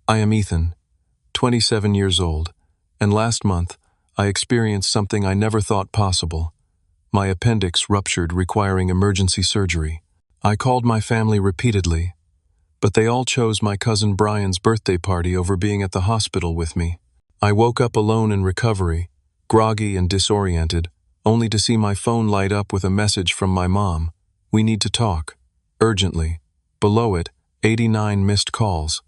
I am Ethan, 27 years old, and last month I experienced something I never thought possible. My appendix ruptured, requiring emergency surgery. I called my family repeatedly, but they all chose my cousin Brian's birthday party over being at the hospital with me. I woke up alone in recovery, groggy and disoriented, only to see my phone light up with a message from my mom. "We need to talk. Urgently." Below it, 89 missed calls.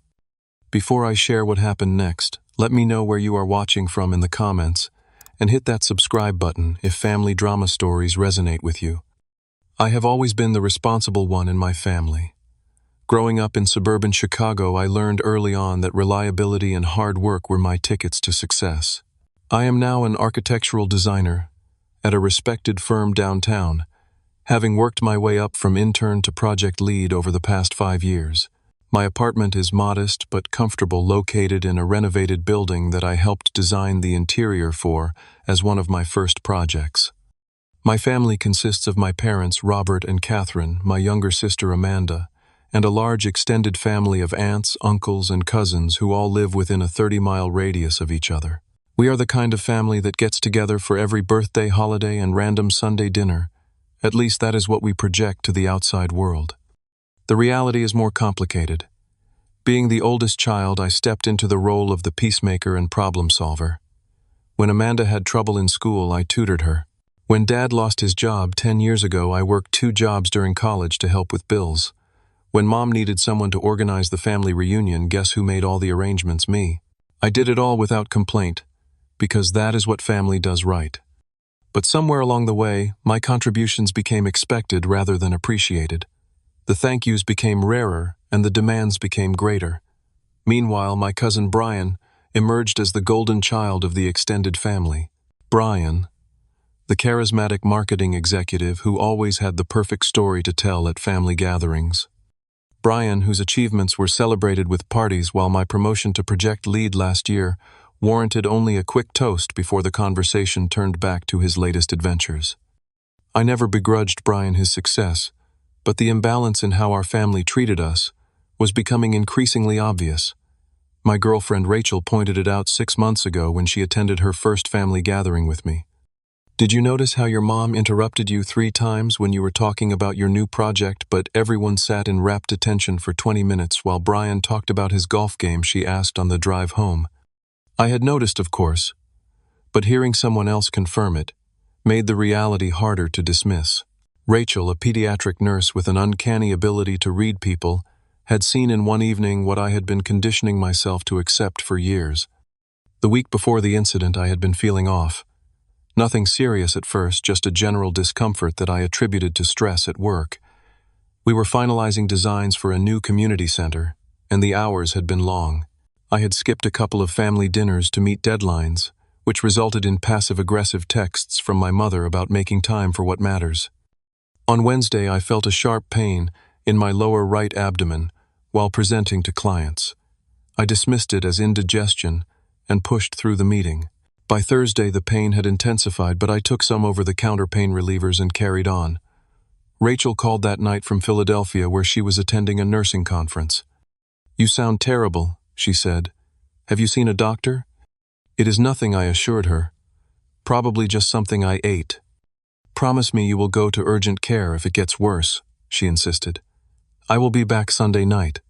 Before I share what happened next, let me know where you are watching from in the comments, and hit that subscribe button if family drama stories resonate with you. I have always been the responsible one in my family. Growing up in suburban Chicago, I learned early on that reliability and hard work were my tickets to success. I am now an architectural designer at a respected firm downtown, having worked my way up from intern to project lead over the past 5 years. My apartment is modest but comfortable, located in a renovated building that I helped design the interior for as one of my first projects. My family consists of my parents, Robert and Catherine, my younger sister, Amanda, and a large extended family of aunts, uncles, and cousins who all live within a 30-mile radius of each other. We are the kind of family that gets together for every birthday, holiday, and random Sunday dinner. At least that is what we project to the outside world. The reality is more complicated. Being the oldest child, I stepped into the role of the peacemaker and problem solver. When Amanda had trouble in school, I tutored her. When Dad lost his job 10 years ago, I worked 2 jobs during college to help with bills. When Mom needed someone to organize the family reunion, guess who made all the arrangements? Me. I did it all without complaint, because that is what family does right. But somewhere along the way, my contributions became expected rather than appreciated. The thank yous became rarer, and the demands became greater. Meanwhile, my cousin Brian emerged as the golden child of the extended family. Brian, the charismatic marketing executive who always had the perfect story to tell at family gatherings. Brian, whose achievements were celebrated with parties, while my promotion to project lead last year warranted only a quick toast before the conversation turned back to his latest adventures. I never begrudged Brian his success, but the imbalance in how our family treated us was becoming increasingly obvious. My girlfriend Rachel pointed it out 6 months ago when she attended her first family gathering with me. "Did you notice how your mom interrupted you 3 times when you were talking about your new project, but everyone sat in rapt attention for 20 minutes while Brian talked about his golf game?" she asked on the drive home. I had noticed, of course, but hearing someone else confirm it made the reality harder to dismiss. Rachel, a pediatric nurse with an uncanny ability to read people, had seen in one evening what I had been conditioning myself to accept for years. The week before the incident, I had been feeling off. Nothing serious at first, just a general discomfort that I attributed to stress at work. We were finalizing designs for a new community center, and the hours had been long. I had skipped a couple of family dinners to meet deadlines, which resulted in passive-aggressive texts from my mother about making time for what matters. On Wednesday, I felt a sharp pain in my lower right abdomen while presenting to clients. I dismissed it as indigestion and pushed through the meeting. By Thursday, the pain had intensified, but I took some over-the-counter pain relievers and carried on. Rachel called that night from Philadelphia, where she was attending a nursing conference. "You sound terrible," she said. "Have you seen a doctor?" "It is nothing," I assured her. "Probably just something I ate." "Promise me you will go to urgent care if it gets worse," she insisted. "I will be back Sunday night."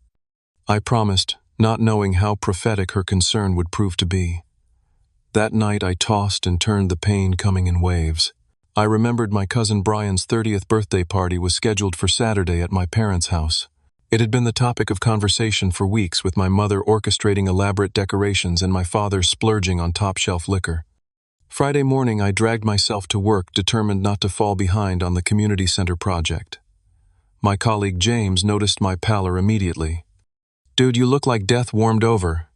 I promised, not knowing how prophetic her concern would prove to be. That night I tossed and turned, the pain coming in waves. I remembered my cousin Brian's 30th birthday party was scheduled for Saturday at my parents' house. It had been the topic of conversation for weeks, with my mother orchestrating elaborate decorations and my father splurging on top-shelf liquor. Friday morning, I dragged myself to work, determined not to fall behind on the community center project. My colleague James noticed my pallor immediately. "Dude, you look like death warmed over,"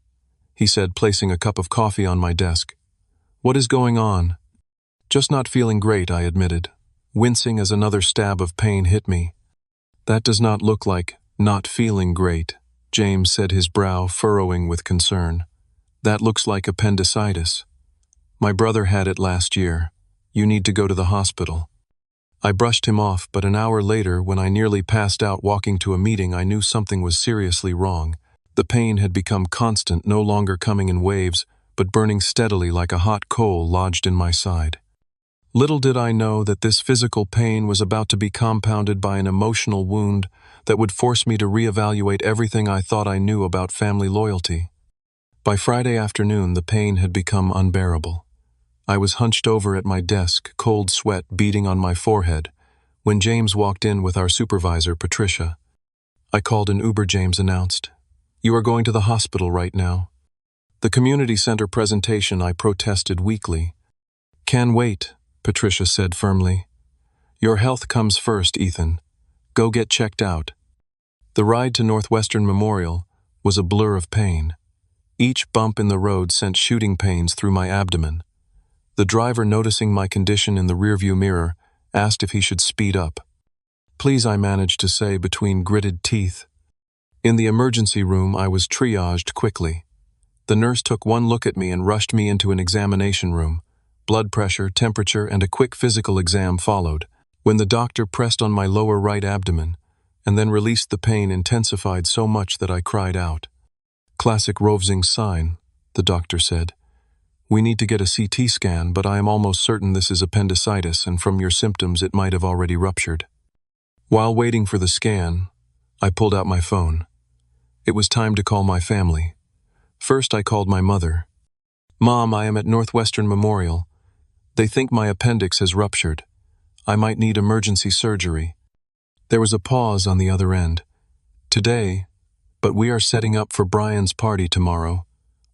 he said, placing a cup of coffee on my desk. "What is going on?" "Just not feeling great," I admitted, wincing as another stab of pain hit me. "That does not look like not feeling great," James said, his brow furrowing with concern. "That looks like appendicitis. My brother had it last year. You need to go to the hospital." I brushed him off, but an hour later, when I nearly passed out walking to a meeting, I knew something was seriously wrong. The pain had become constant, no longer coming in waves, but burning steadily like a hot coal lodged in my side. Little did I know that this physical pain was about to be compounded by an emotional wound that would force me to reevaluate everything I thought I knew about family loyalty. By Friday afternoon, the pain had become unbearable. I was hunched over at my desk, cold sweat beading on my forehead, when James walked in with our supervisor, Patricia. I called an Uber. James announced, "You are going to the hospital right now." The community center presentation, I protested weakly. "Can wait," Patricia said firmly. "Your health comes first, Ethan. Go get checked out." The ride to Northwestern Memorial was a blur of pain. Each bump in the road sent shooting pains through my abdomen. The driver, noticing my condition in the rearview mirror, asked if he should speed up. "Please," I managed to say between gritted teeth. In the emergency room, I was triaged quickly. The nurse took one look at me and rushed me into an examination room. Blood pressure, temperature, and a quick physical exam followed. When the doctor pressed on my lower right abdomen and then released, the pain intensified so much that I cried out. "Classic Rovsing sign," the doctor said. "We need to get a CT scan, but I am almost certain this is appendicitis, and from your symptoms it might have already ruptured." While waiting for the scan, I pulled out my phone. It was time to call my family. First, I called my mother. "Mom, I am at Northwestern Memorial. They think my appendix has ruptured. I might need emergency surgery." There was a pause on the other end. "Today, but we are setting up for Brian's party tomorrow.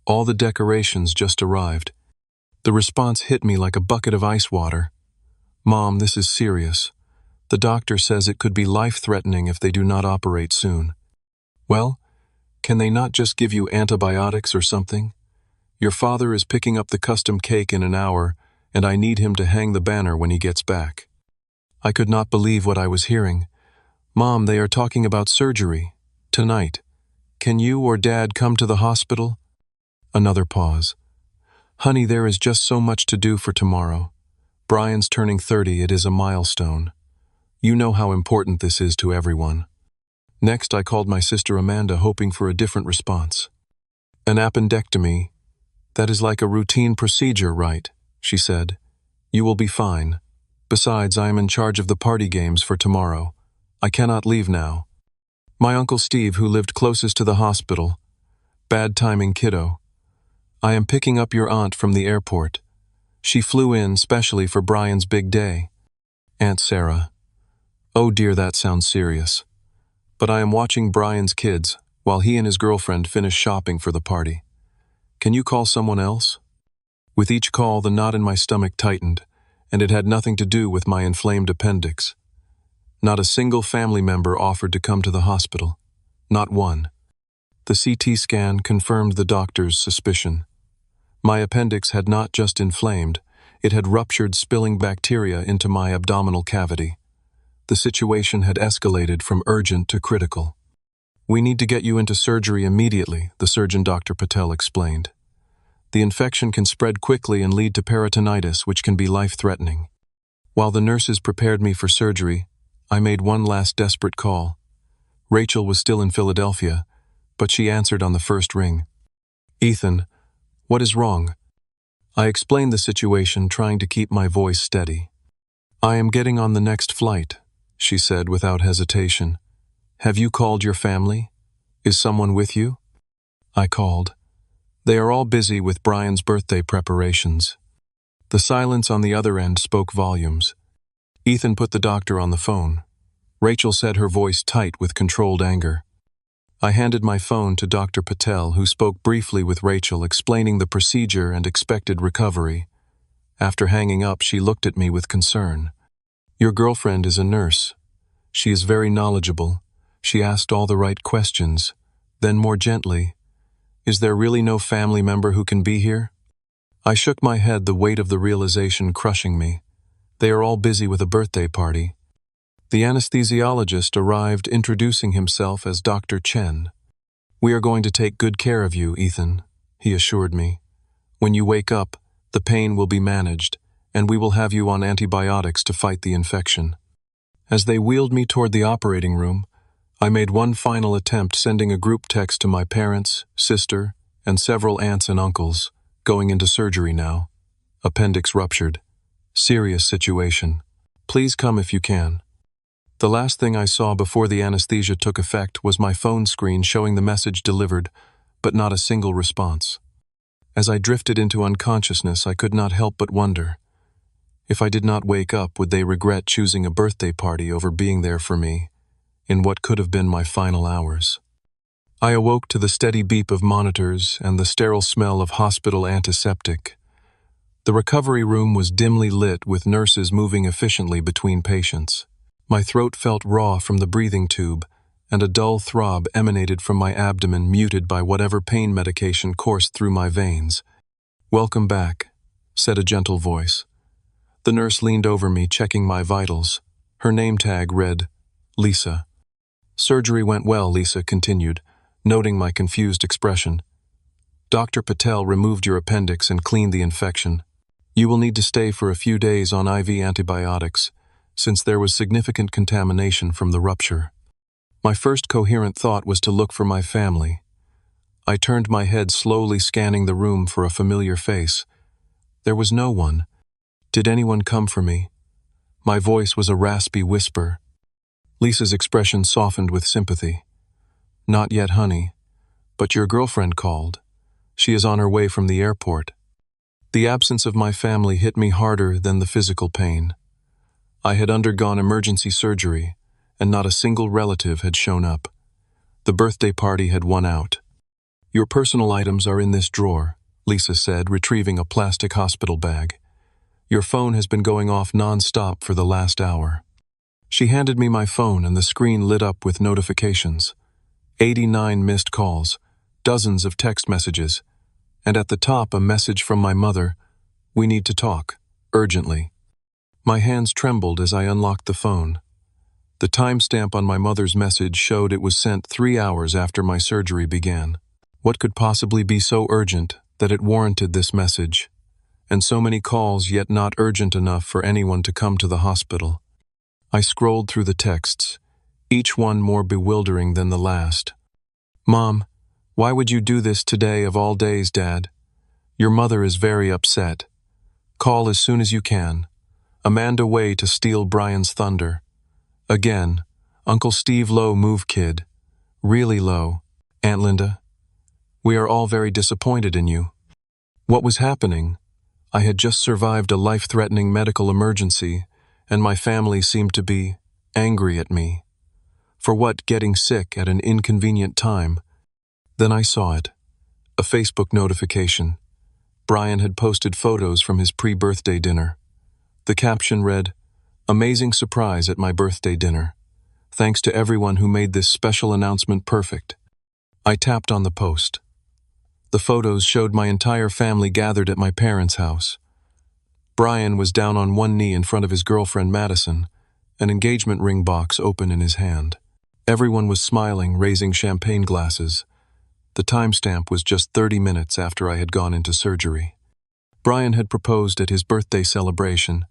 All the decorations just arrived." The response hit me like a bucket of ice water. "Mom, this is serious. The doctor says it could be life-threatening if they do not operate soon." "Well, can they not just give you antibiotics or something? Your father is picking up the custom cake in an hour, and I need him to hang the banner when he gets back." I could not believe what I was hearing. "Mom, they are talking about surgery. Tonight. Can you or Dad come to the hospital?" Another pause. "Honey, there is just so much to do for tomorrow. Brian's turning 30, it is a milestone. You know how important this is to everyone." Next, I called my sister Amanda, hoping for a different response. "An appendectomy. That is like a routine procedure, right?" she said. "You will be fine. Besides, I am in charge of the party games for tomorrow. I cannot leave now." My Uncle Steve, who lived closest to the hospital. "Bad timing, kiddo. I am picking up your aunt from the airport. She flew in specially for Brian's big day." Aunt Sarah. "Oh dear, that sounds serious. But I am watching Brian's kids while he and his girlfriend finish shopping for the party. Can you call someone else?" With each call, the knot in my stomach tightened, and it had nothing to do with my inflamed appendix. Not a single family member offered to come to the hospital. Not one. The CT scan confirmed the doctor's suspicion. My appendix had not just inflamed, it had ruptured, spilling bacteria into my abdominal cavity. The situation had escalated from urgent to critical. "We need to get you into surgery immediately," the surgeon, Dr. Patel, explained. "The infection can spread quickly and lead to peritonitis, which can be life-threatening." While the nurses prepared me for surgery, I made one last desperate call. Rachel was still in Philadelphia, but she answered on the first ring. "Ethan, what is wrong?" I explained the situation, trying to keep my voice steady. "I am getting on the next flight," she said without hesitation. "Have you called your family? Is someone with you?" I called. "They are all busy with Brian's birthday preparations." The silence on the other end spoke volumes. Ethan put the doctor on the phone. Rachel said, her voice tight with controlled anger. I handed my phone to Dr. Patel, who spoke briefly with Rachel, explaining the procedure and expected recovery. After hanging up, she looked at me with concern. "Your girlfriend is a nurse. She is very knowledgeable. She asked all the right questions." Then more gently, "Is there really no family member who can be here?" I shook my head, the weight of the realization crushing me. They are all busy with a birthday party. The anesthesiologist arrived, introducing himself as Dr. Chen. "We are going to take good care of you, Ethan," he assured me. "When you wake up, the pain will be managed, and we will have you on antibiotics to fight the infection." As they wheeled me toward the operating room, I made one final attempt, sending a group text to my parents, sister, and several aunts and uncles. Going into surgery now. Appendix ruptured. Serious situation. Please come if you can. The last thing I saw before the anesthesia took effect was my phone screen showing the message delivered, but not a single response. As I drifted into unconsciousness, I could not help but wonder. If I did not wake up, would they regret choosing a birthday party over being there for me in what could have been my final hours? I awoke to the steady beep of monitors and the sterile smell of hospital antiseptic. The recovery room was dimly lit with nurses moving efficiently between patients. My throat felt raw from the breathing tube, and a dull throb emanated from my abdomen, muted by whatever pain medication coursed through my veins. "Welcome back," said a gentle voice. The nurse leaned over me, checking my vitals. Her name tag read, Lisa. "Surgery went well," Lisa continued, noting my confused expression. "Dr. Patel removed your appendix and cleaned the infection. You will need to stay for a few days on IV antibiotics, since there was significant contamination from the rupture." My first coherent thought was to look for my family. I turned my head, slowly scanning the room for a familiar face. There was no one. Did anyone come for me? My voice was a raspy whisper. Lisa's expression softened with sympathy. "Not yet, honey, but your girlfriend called. She is on her way from the airport." The absence of my family hit me harder than the physical pain. I had undergone emergency surgery, and not a single relative had shown up. The birthday party had won out. "Your personal items are in this drawer," Lisa said, retrieving a plastic hospital bag. "Your phone has been going off non-stop for the last hour." She handed me my phone, and the screen lit up with notifications. 89 missed calls, dozens of text messages, and at the top a message from my mother, "We need to talk, urgently." My hands trembled as I unlocked the phone. The timestamp on my mother's message showed it was sent 3 hours after my surgery began. What could possibly be so urgent that it warranted this message? And so many calls, yet not urgent enough for anyone to come to the hospital. I scrolled through the texts, each one more bewildering than the last. "Mom, why would you do this today of all days, Dad? Your mother is very upset. Call as soon as you can. Amanda way to steal Brian's thunder. Again, Uncle Steve low move kid. Really low. Aunt Linda. We are all very disappointed in you." What was happening? I had just survived a life-threatening medical emergency, and my family seemed to be angry at me. For what, getting sick at an inconvenient time? Then I saw it. A Facebook notification. Brian had posted photos from his pre-birthday dinner. The caption read, "Amazing surprise at my birthday dinner. Thanks to everyone who made this special announcement perfect." I tapped on the post. The photos showed my entire family gathered at my parents' house. Brian was down on one knee in front of his girlfriend Madison, an engagement ring box open in his hand. Everyone was smiling, raising champagne glasses. The timestamp was just 30 minutes after I had gone into surgery. Brian had proposed at his birthday celebration.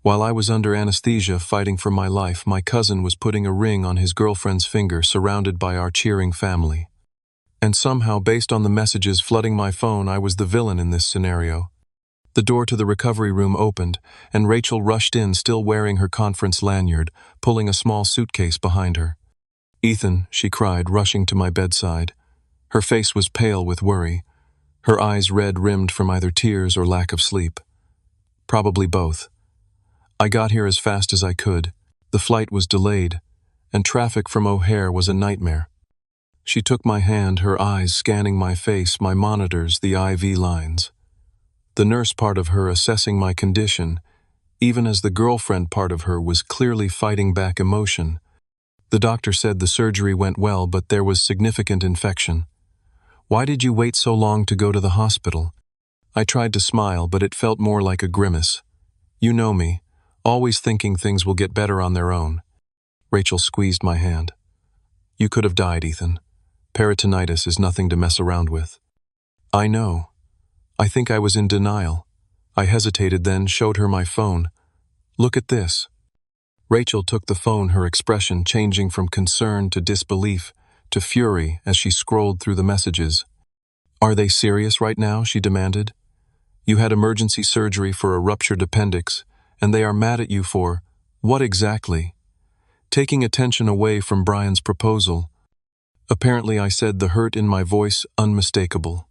While I was under anesthesia fighting for my life, my cousin was putting a ring on his girlfriend's finger, surrounded by our cheering family. And somehow, based on the messages flooding my phone, I was the villain in this scenario. The door to the recovery room opened, and Rachel rushed in, still wearing her conference lanyard, pulling a small suitcase behind her. "Ethan," she cried, rushing to my bedside. Her face was pale with worry, her eyes red-rimmed from either tears or lack of sleep. Probably both. I got here as fast as I could. The flight was delayed, and traffic from O'Hare was a nightmare. She took my hand, her eyes scanning my face, my monitors, the IV lines. The nurse part of her assessing my condition, even as the girlfriend part of her was clearly fighting back emotion. The doctor said the surgery went well, but there was significant infection. "Why did you wait so long to go to the hospital?" I tried to smile, but it felt more like a grimace. "You know me, always thinking things will get better on their own." Rachel squeezed my hand. "You could have died, Ethan. Peritonitis is nothing to mess around with." "I know." I think I was in denial. I hesitated, then showed her my phone. "Look at this." Rachel took the phone, her expression changing from concern to disbelief to fury as she scrolled through the messages. "Are they serious right now?" she demanded. "You had emergency surgery for a ruptured appendix, and they are mad at you for what exactly?" Taking attention away from Brian's proposal. Apparently, I said, the hurt in my voice unmistakable.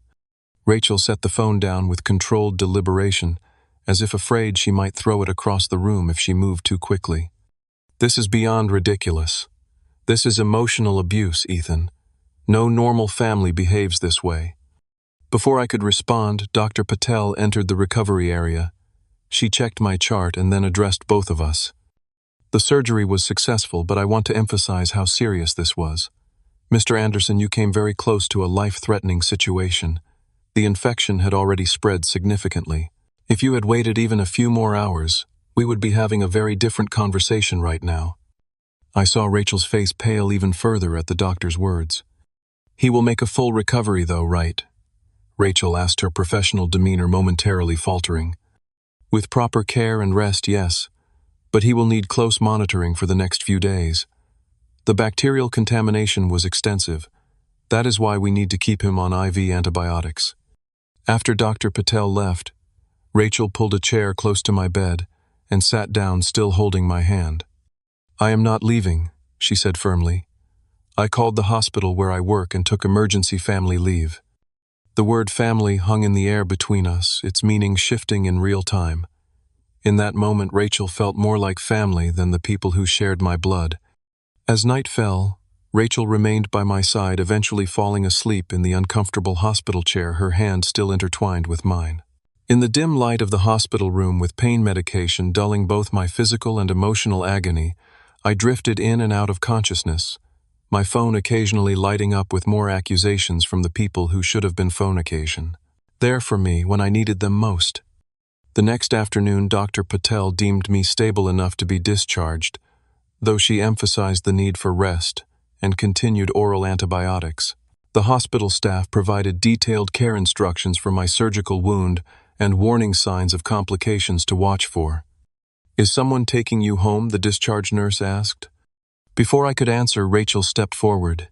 Rachel set the phone down with controlled deliberation, as if afraid she might throw it across the room if she moved too quickly. "This is beyond ridiculous. This is emotional abuse, Ethan. No normal family behaves this way." Before I could respond, Dr. Patel entered the recovery area. She checked my chart and then addressed both of us. "The surgery was successful, but I want to emphasize how serious this was. Mr. Anderson, you came very close to a life-threatening situation. The infection had already spread significantly. If you had waited even a few more hours, we would be having a very different conversation right now." I saw Rachel's face pale even further at the doctor's words. "He will make a full recovery though, right?" Rachel asked, her professional demeanor momentarily faltering. "With proper care and rest, yes, but he will need close monitoring for the next few days. The bacterial contamination was extensive. That is why we need to keep him on IV antibiotics." After Dr. Patel left, Rachel pulled a chair close to my bed and sat down, still holding my hand. "I am not leaving," she said firmly. "I called the hospital where I work and took emergency family leave." The word family hung in the air between us, its meaning shifting in real time. In that moment, Rachel felt more like family than the people who shared my blood. As night fell, Rachel remained by my side, eventually falling asleep in the uncomfortable hospital chair, her hand still intertwined with mine. In the dim light of the hospital room, with pain medication dulling both my physical and emotional agony, I drifted in and out of consciousness, my phone occasionally lighting up with more accusations from the people who should have been phone occasion. There for me when I needed them most. The next afternoon, Dr. Patel deemed me stable enough to be discharged, though she emphasized the need for rest and continued oral antibiotics. The hospital staff provided detailed care instructions for my surgical wound and warning signs of complications to watch for. "Is someone taking you home?" the discharge nurse asked. Before I could answer, Rachel stepped forward.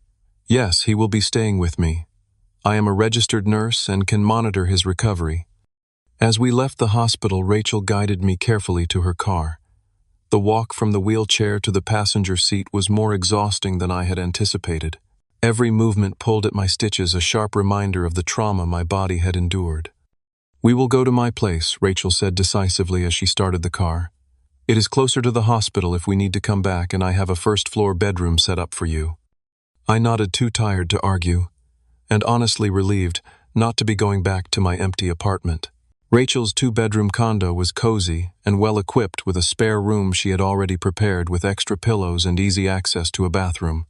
"Yes, he will be staying with me. I am a registered nurse and can monitor his recovery." As we left the hospital, Rachel guided me carefully to her car. The walk from the wheelchair to the passenger seat was more exhausting than I had anticipated. Every movement pulled at my stitches, a sharp reminder of the trauma my body had endured. "We will go to my place," Rachel said decisively as she started the car. "It is closer to the hospital if we need to come back, and I have a first-floor bedroom set up for you." I nodded, too tired to argue, and honestly relieved not to be going back to my empty apartment. Rachel's two-bedroom condo was cozy and well-equipped, with a spare room she had already prepared with extra pillows and easy access to a bathroom.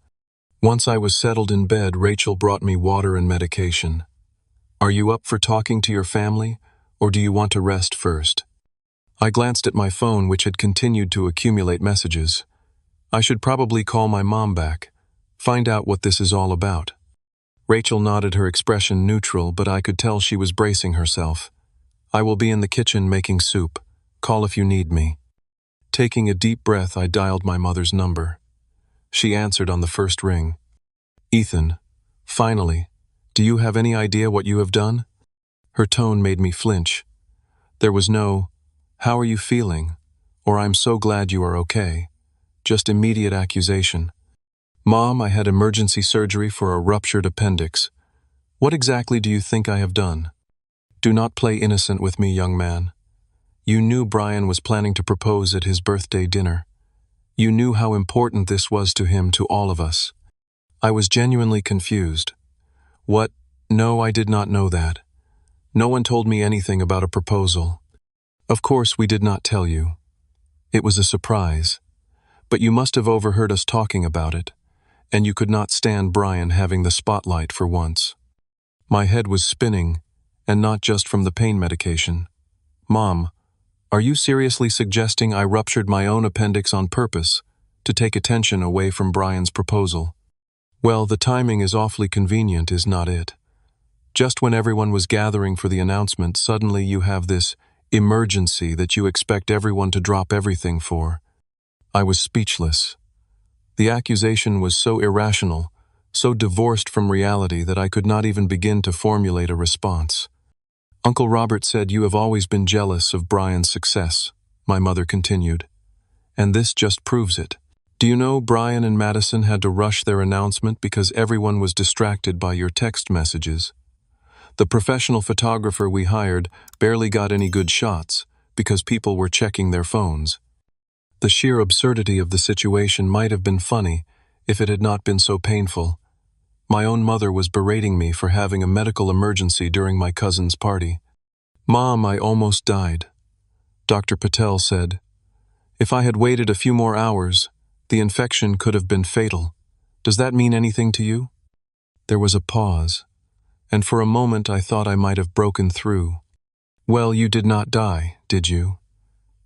Once I was settled in bed, Rachel brought me water and medication. "Are you up for talking to your family, or do you want to rest first?" I glanced at my phone, which had continued to accumulate messages. I should probably call my mom back, find out what this is all about. Rachel nodded, her expression neutral, but I could tell she was bracing herself. "I will be in the kitchen making soup. Call if you need me." Taking a deep breath, I dialed my mother's number. She answered on the first ring. "Ethan, finally, do you have any idea what you have done?" Her tone made me flinch. There was no, "How are you feeling?" or "I'm so glad you are okay," just immediate accusation. "Mom, I had emergency surgery for a ruptured appendix. What exactly do you think I have done?" Do not play innocent with me, young man. You knew Brian was planning to propose at his birthday dinner. You knew how important this was to him, to all of us. I was genuinely confused. What? No, I did not know that. No one told me anything about a proposal. Of course, we did not tell you. It was a surprise. But you must have overheard us talking about it, and you could not stand Brian having the spotlight for once. My head was spinning, and not just from the pain medication. Mom, are you seriously suggesting I ruptured my own appendix on purpose to take attention away from Brian's proposal? Well, the timing is awfully convenient, is not it? Just when everyone was gathering for the announcement, suddenly you have this emergency that you expect everyone to drop everything for. I was speechless. The accusation was so irrational, so divorced from reality that I could not even begin to formulate a response. Uncle Robert said, "You have always been jealous of Brian's success," my mother continued. "And this just proves it. Do you know Brian and Madison had to rush their announcement because everyone was distracted by your text messages? The professional photographer we hired barely got any good shots because people were checking their phones. The sheer absurdity of the situation might have been funny if it had not been so painful. My own mother was berating me for having a medical emergency during my cousin's party. "Mom, I almost died," Dr. Patel said. "If I had waited a few more hours, the infection could have been fatal. Does that mean anything to you?" There was a pause, and for a moment I thought I might have broken through. "Well, you did not die, did you?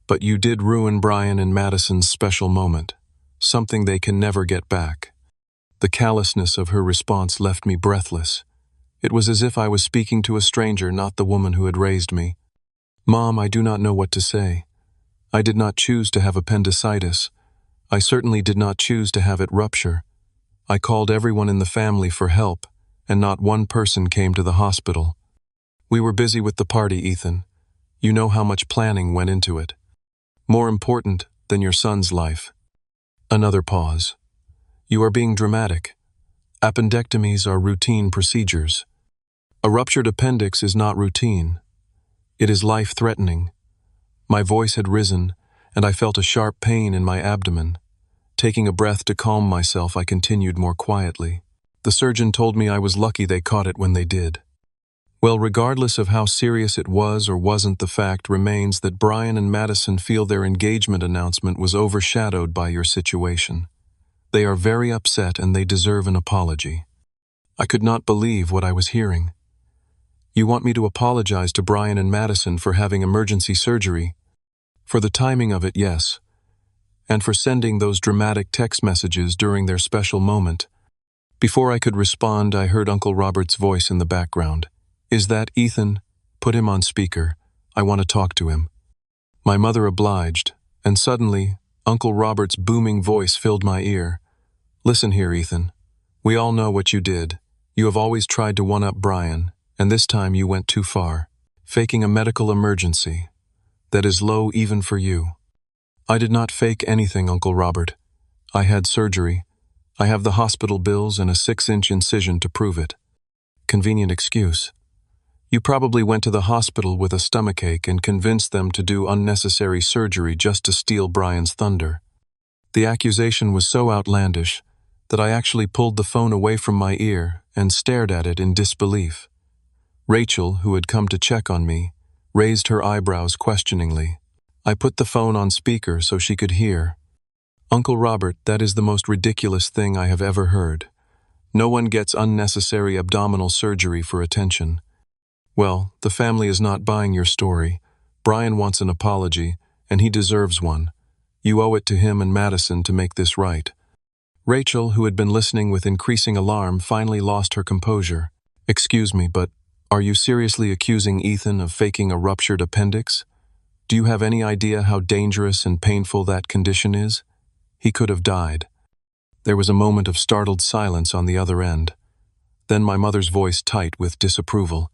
But you did ruin Brian and Madison's special moment, something they can never get back." The callousness of her response left me breathless. It was as if I was speaking to a stranger, not the woman who had raised me. "Mom, I do not know what to say. I did not choose to have appendicitis. I certainly did not choose to have it rupture. I called everyone in the family for help, and not one person came to the hospital. We were busy with the party, Ethan. You know how much planning went into it. More important than your son's life." Another pause. "You are being dramatic. Appendectomies are routine procedures. A ruptured appendix is not routine. It is life-threatening." My voice had risen, and I felt a sharp pain in my abdomen. Taking a breath to calm myself, I continued more quietly. "The surgeon told me I was lucky they caught it when they did." Well, regardless of how serious it was or wasn't, the fact remains that Brian and Madison feel their engagement announcement was overshadowed by your situation. They are very upset and they deserve an apology. I could not believe what I was hearing. "You want me to apologize to Brian and Madison for having emergency surgery?" "For the timing of it, yes. And for sending those dramatic text messages during their special moment." Before I could respond, I heard Uncle Robert's voice in the background. "Is that Ethan? Put him on speaker. I want to talk to him." My mother obliged, and suddenly, Uncle Robert's booming voice filled my ear. "Listen here, Ethan. We all know what you did. You have always tried to one-up Brian, and this time you went too far, faking a medical emergency. That is low even for you." "I did not fake anything, Uncle Robert. I had surgery. I have the hospital bills and a 6-inch incision to prove it." "Convenient excuse. You probably went to the hospital with a stomachache and convinced them to do unnecessary surgery just to steal Brian's thunder." The accusation was so outlandish that I actually pulled the phone away from my ear and stared at it in disbelief. Rachel, who had come to check on me, raised her eyebrows questioningly. I put the phone on speaker so she could hear. "Uncle Robert, that is the most ridiculous thing I have ever heard. No one gets unnecessary abdominal surgery for attention." "Well, the family is not buying your story. Brian wants an apology, and he deserves one. You owe it to him and Madison to make this right." Rachel, who had been listening with increasing alarm, finally lost her composure. "Excuse me, but are you seriously accusing Ethan of faking a ruptured appendix? Do you have any idea how dangerous and painful that condition is? He could have died." There was a moment of startled silence on the other end. Then my mother's voice tight with disapproval.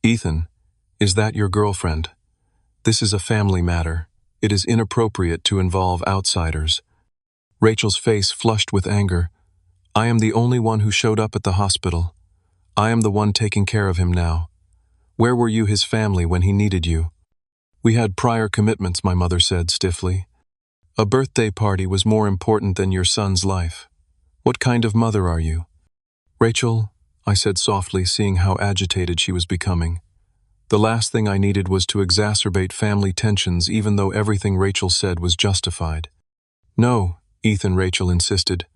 "Ethan, is that your girlfriend? This is a family matter. It is inappropriate to involve outsiders." Rachel's face flushed with anger. "I am the only one who showed up at the hospital. I am the one taking care of him now. Where were you, his family, when he needed you?" "We had prior commitments," my mother said stiffly. "A birthday party was more important than your son's life. What kind of mother are you?" "Rachel," I said softly, seeing how agitated she was becoming. The last thing I needed was to exacerbate family tensions, even though everything Rachel said was justified. "No," Ethan, Rachel insisted.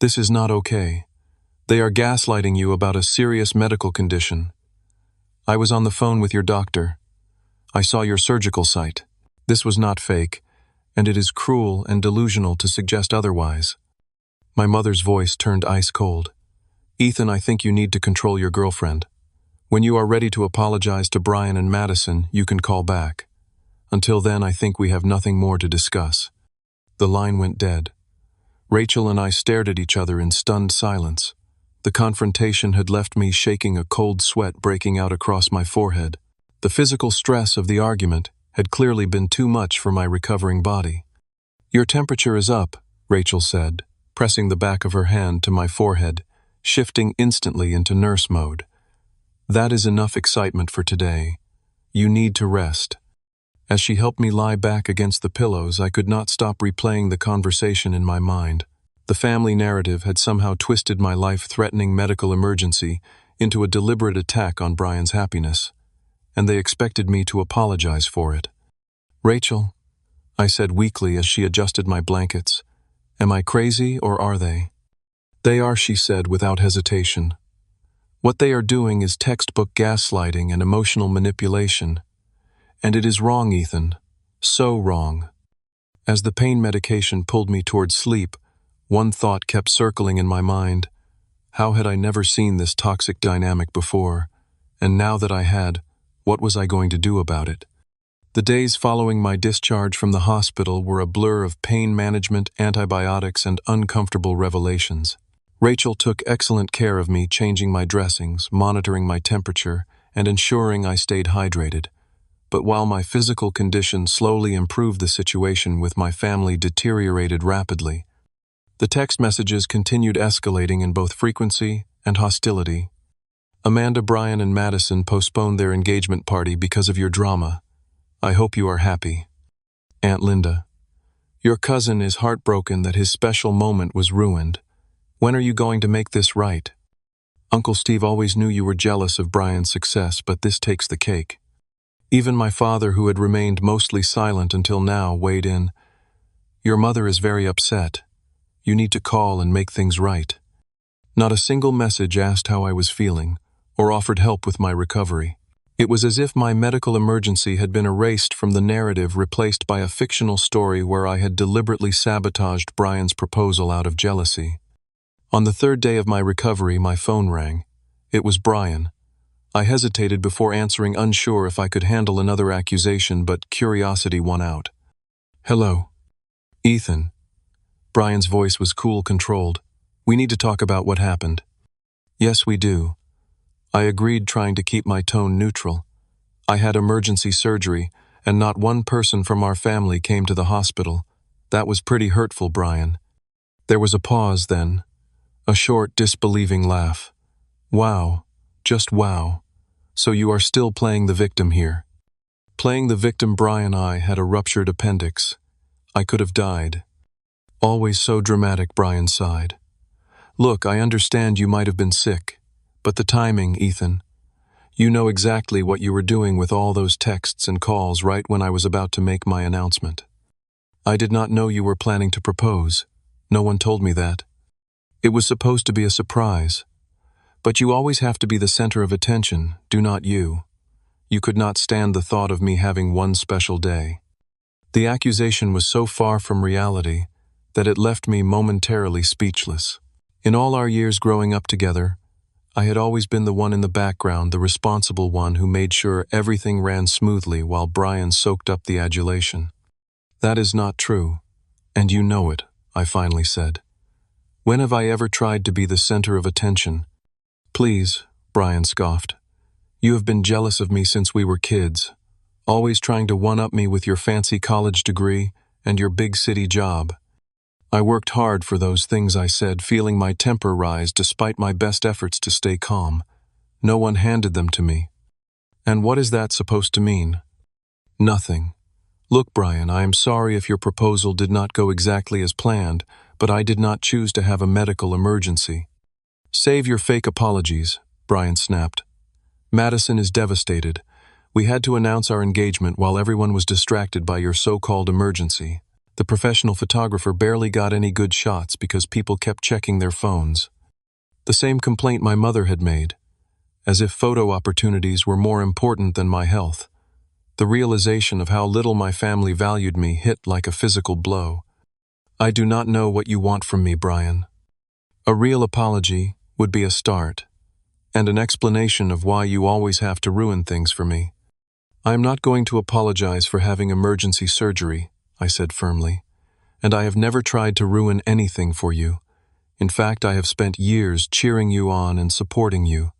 "This is not okay. They are gaslighting you about a serious medical condition. I was on the phone with your doctor. I saw your surgical site. This was not fake, and it is cruel and delusional to suggest otherwise." My mother's voice turned ice cold. "Ethan, I think you need to control your girlfriend. When you are ready to apologize to Brian and Madison, you can call back. Until then, I think we have nothing more to discuss." The line went dead. Rachel and I stared at each other in stunned silence. The confrontation had left me shaking, a cold sweat breaking out across my forehead. The physical stress of the argument had clearly been too much for my recovering body. "Your temperature is up," Rachel said, pressing the back of her hand to my forehead, shifting instantly into nurse mode. "That is enough excitement for today. You need to rest." As she helped me lie back against the pillows, I could not stop replaying the conversation in my mind. The family narrative had somehow twisted my life-threatening medical emergency into a deliberate attack on Brian's happiness, and they expected me to apologize for it. "Rachel," I said weakly as she adjusted my blankets, "am I crazy or are they?" "They are," she said without hesitation. "What they are doing is textbook gaslighting and emotional manipulation. And it is wrong, Ethan. So wrong." As the pain medication pulled me towards sleep, one thought kept circling in my mind. How had I never seen this toxic dynamic before? And now that I had, what was I going to do about it? The days following my discharge from the hospital were a blur of pain management, antibiotics, and uncomfortable revelations. Rachel took excellent care of me, changing my dressings, monitoring my temperature, and ensuring I stayed hydrated. But while my physical condition slowly improved, the situation with my family deteriorated rapidly. The text messages continued escalating in both frequency and hostility. "Amanda, Brian, and Madison postponed their engagement party because of your drama. I hope you are happy. Aunt Linda, your cousin is heartbroken that his special moment was ruined. When are you going to make this right? Uncle Steve always knew you were jealous of Brian's success, but this takes the cake." Even my father, who had remained mostly silent until now, weighed in. "Your mother is very upset. You need to call and make things right." Not a single message asked how I was feeling or offered help with my recovery. It was as if my medical emergency had been erased from the narrative, replaced by a fictional story where I had deliberately sabotaged Brian's proposal out of jealousy. On the third day of my recovery, my phone rang. It was Brian. I hesitated before answering, unsure if I could handle another accusation, but curiosity won out. "Hello. Ethan." Brian's voice was cool, controlled. "We need to talk about what happened." "Yes, we do." I agreed, trying to keep my tone neutral. "I had emergency surgery, and not one person from our family came to the hospital. That was pretty hurtful, Brian." There was a pause, then a short, disbelieving laugh. "Wow. Just wow. So you are still playing the victim here." "Playing the victim, Brian. I had a ruptured appendix. I could have died." "Always so dramatic," Brian sighed. "Look, I understand you might have been sick, but the timing, Ethan. You know exactly what you were doing with all those texts and calls right when I was about to make my announcement. I did not know you were planning to propose. No one told me that. It was supposed to be a surprise. But you always have to be the center of attention, do not you? You could not stand the thought of me having one special day." The accusation was so far from reality that it left me momentarily speechless. In all our years growing up together, I had always been the one in the background, the responsible one who made sure everything ran smoothly while Brian soaked up the adulation. "That is not true, and you know it," I finally said. "When have I ever tried to be the center of attention?" "Please," Brian scoffed. "You have been jealous of me since we were kids, always trying to one-up me with your fancy college degree and your big city job." "I worked hard for those things," I said, feeling my temper rise despite my best efforts to stay calm. "No one handed them to me." "And what is that supposed to mean?" "Nothing. Look, Brian, I am sorry if your proposal did not go exactly as planned, but I did not choose to have a medical emergency." "Save your fake apologies," Brian snapped. "Madison is devastated. We had to announce our engagement while everyone was distracted by your so-called emergency. The professional photographer barely got any good shots because people kept checking their phones." The same complaint my mother had made, as if photo opportunities were more important than my health. The realization of how little my family valued me hit like a physical blow. "I do not know what you want from me, Brian. A real apology would be a start, and an explanation of why you always have to ruin things for me." "I am not going to apologize for having emergency surgery," I said firmly. and I have never tried to ruin anything for you. In fact, I have spent years cheering you on and supporting you."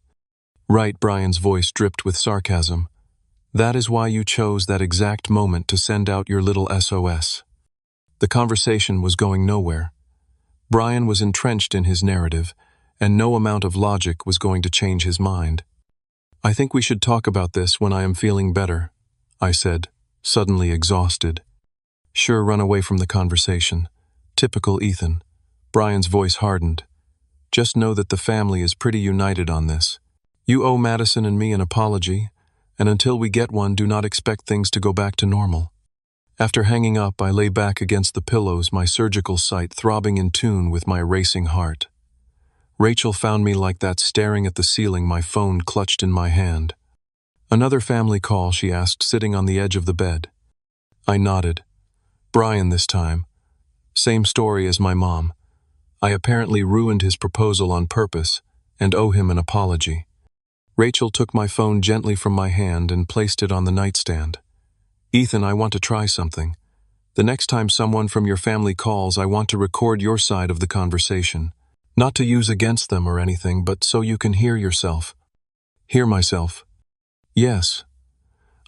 "Right," Brian's voice dripped with sarcasm. "That is why you chose that exact moment to send out your little SOS." The conversation was going nowhere. Brian was entrenched in his narrative, and no amount of logic was going to change his mind. "I think we should talk about this when I am feeling better," I said, suddenly exhausted. "Sure, run away from the conversation. Typical Ethan." Brian's voice hardened. "Just know that the family is pretty united on this. You owe Madison and me an apology, and until we get one, do not expect things to go back to normal." After hanging up, I lay back against the pillows, my surgical sight throbbing in tune with my racing heart. Rachel found me like that, staring at the ceiling, my phone clutched in my hand. "Another family call?" she asked, sitting on the edge of the bed. I nodded. "Brian this time. Same story as my mom. I apparently ruined his proposal on purpose and owe him an apology." Rachel took my phone gently from my hand and placed it on the nightstand. "Ethan, I want to try something. The next time someone from your family calls, I want to record your side of the conversation. Not to use against them or anything, but so you can hear yourself." "Hear myself?" "Yes.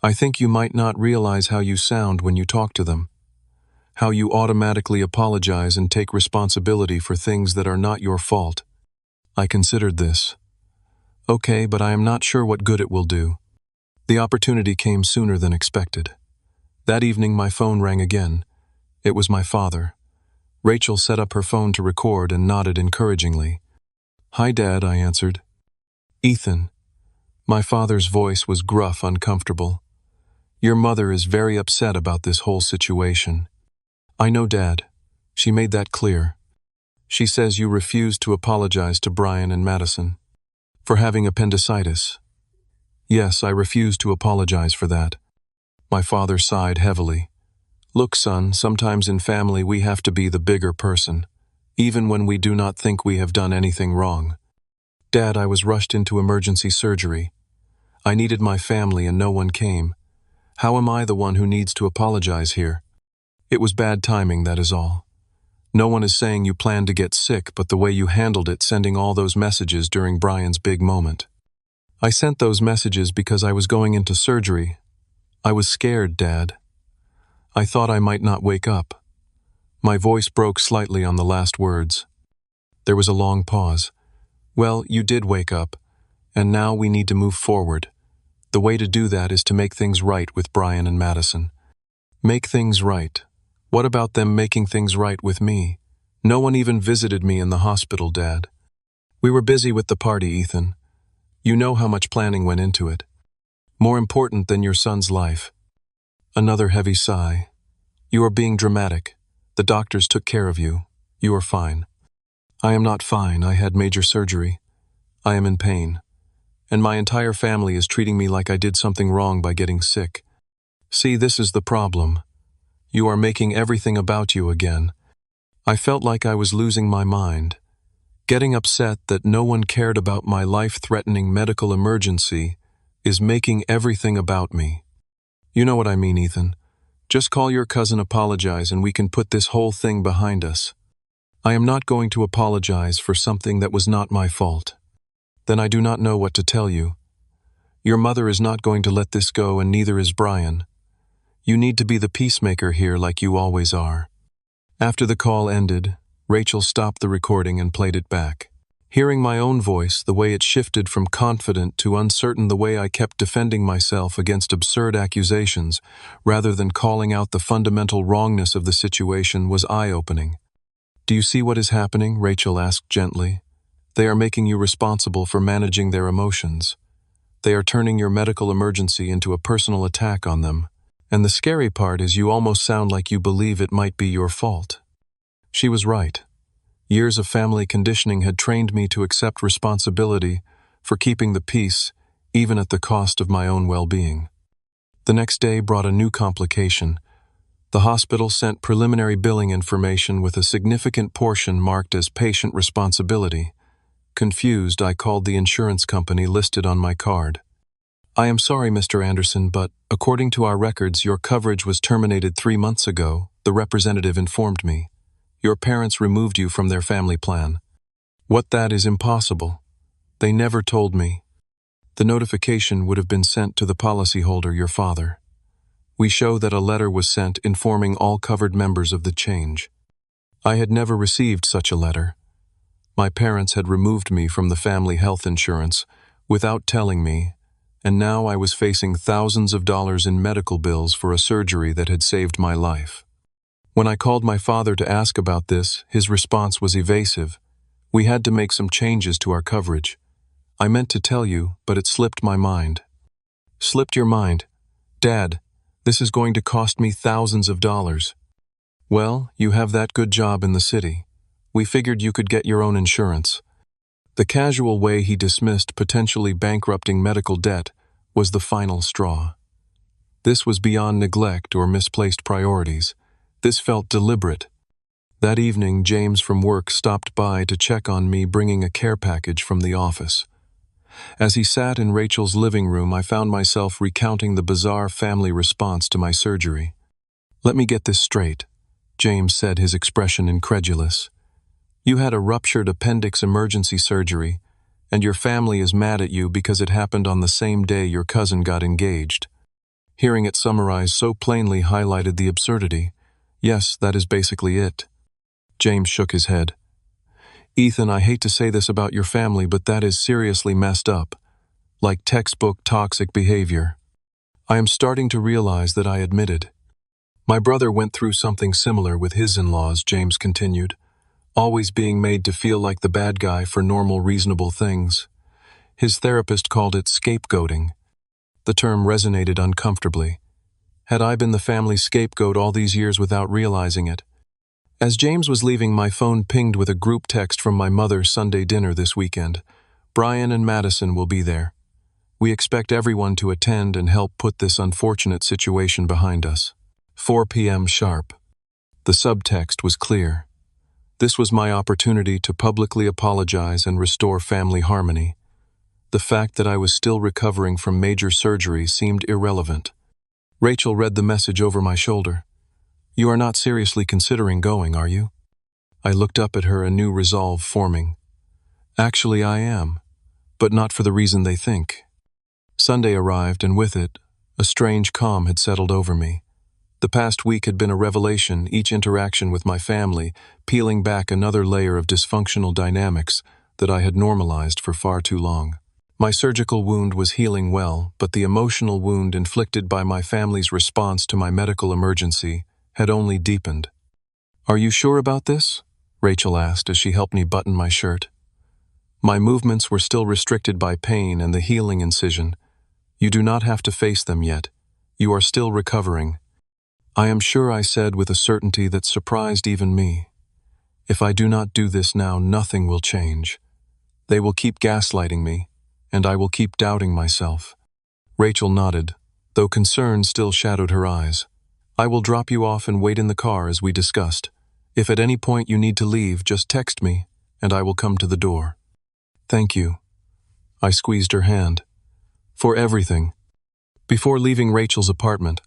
I think you might not realize how you sound when you talk to them. How you automatically apologize and take responsibility for things that are not your fault." I considered this. "Okay, but I am not sure what good it will do." The opportunity came sooner than expected. That evening my phone rang again. It was my father. Rachel set up her phone to record and nodded encouragingly. "Hi, Dad," I answered. "Ethan." My father's voice was gruff, uncomfortable. "Your mother is very upset about this whole situation." "I know, Dad. She made that clear. She says you refused to apologize to Brian and Madison for having appendicitis." "Yes, I refused to apologize for that." My father sighed heavily. "Look, son, sometimes in family we have to be the bigger person, even when we do not think we have done anything wrong. Dad, I was rushed into emergency surgery. I needed my family and no one came. How am I the one who needs to apologize here? It was bad timing, that is all. No one is saying you planned to get sick, but the way you handled it, sending all those messages during Brian's big moment. I sent those messages because I was going into surgery. I was scared, Dad. I thought I might not wake up." My voice broke slightly on the last words. There was a long pause. "Well, you did wake up, and now we need to move forward. The way to do that is to make things right with Brian and Madison." "Make things right? What about them making things right with me? No one even visited me in the hospital, Dad." "We were busy with the party, Ethan. You know how much planning went into it. More important than your son's life." Another heavy sigh. "You are being dramatic. The doctors took care of you. You are fine." "I am not fine. I had major surgery. I am in pain. And my entire family is treating me like I did something wrong by getting sick. See, this is the problem. You are making everything about you again." I felt like I was losing my mind. Getting upset that no one cared about my life-threatening medical emergency is making everything about me. "You know what I mean, Ethan. Just call your cousin, apologize, and we can put this whole thing behind us." "I am not going to apologize for something that was not my fault." "Then I do not know what to tell you. Your mother is not going to let this go, and neither is Brian. You need to be the peacemaker here like you always are." After the call ended, Rachel stopped the recording and played it back. Hearing my own voice, the way it shifted from confident to uncertain, the way I kept defending myself against absurd accusations rather than calling out the fundamental wrongness of the situation, was eye-opening. "Do you see what is happening?" Rachel asked gently. "They are making you responsible for managing their emotions. They are turning your medical emergency into a personal attack on them. And the scary part is you almost sound like you believe it might be your fault." She was right. Years of family conditioning had trained me to accept responsibility for keeping the peace, even at the cost of my own well-being. The next day brought a new complication. The hospital sent preliminary billing information with a significant portion marked as patient responsibility. Confused, I called the insurance company listed on my card. "I am sorry, Mr. Anderson, but according to our records, your coverage was terminated 3 months ago," the the representative informed me. Your parents removed you from their family plan. What that is impossible. They never told me. The notification would have been sent to the policyholder, your father. We show that a letter was sent informing all covered members of the change. I had never received such a letter. My parents had removed me from the family health insurance without telling me, and now I was facing thousands of dollars in medical bills for a surgery that had saved my life. When I called my father to ask about this, his response was evasive. We had to make some changes to our coverage. I meant to tell you, but it slipped my mind. Slipped your mind? Dad, this is going to cost me thousands of dollars. Well, you have that good job in the city. We figured you could get your own insurance. The casual way he dismissed potentially bankrupting medical debt was the final straw. This was beyond neglect or misplaced priorities. This felt deliberate. That evening, James from work stopped by to check on me, bringing a care package from the office. As he sat in Rachel's living room, I found myself recounting the bizarre family response to my surgery. Let me get this straight, James said, his expression incredulous. You had a ruptured appendix emergency surgery, and your family is mad at you because it happened on the same day your cousin got engaged. Hearing it summarized so plainly highlighted the absurdity. Yes, that is basically it. James shook his head. Ethan, I hate to say this about your family, but that is seriously messed up. Like textbook toxic behavior. I am starting to realize that I admitted. My brother went through something similar with his in-laws, James continued. Always being made to feel like the bad guy for normal, reasonable things. His therapist called it scapegoating. The term resonated uncomfortably. Had I been the family scapegoat all these years without realizing it? As James was leaving, my phone pinged with a group text from my mother's Sunday dinner this weekend. Brian and Madison will be there. We expect everyone to attend and help put this unfortunate situation behind us. 4 p.m. sharp. The subtext was clear. This was my opportunity to publicly apologize and restore family harmony. The fact that I was still recovering from major surgery seemed irrelevant. Rachel read the message over my shoulder. You are not seriously considering going, are you? I looked up at her, a new resolve forming. Actually, I am, but not for the reason they think. Sunday arrived, and with it, a strange calm had settled over me. The past week had been a revelation, each interaction with my family, peeling back another layer of dysfunctional dynamics that I had normalized for far too long. My surgical wound was healing well, but the emotional wound inflicted by my family's response to my medical emergency had only deepened. Are you sure about this? Rachel asked as she helped me button my shirt. My movements were still restricted by pain and the healing incision. You do not have to face them yet. You are still recovering. I am sure, I said with a certainty that surprised even me. If I do not do this now, nothing will change. They will keep gaslighting me, and I will keep doubting myself. Rachel nodded, though concern still shadowed her eyes. I will drop you off and wait in the car as we discussed. If at any point you need to leave, just text me, and I will come to the door. Thank you. I squeezed her hand. For everything. Before leaving Rachel's apartment,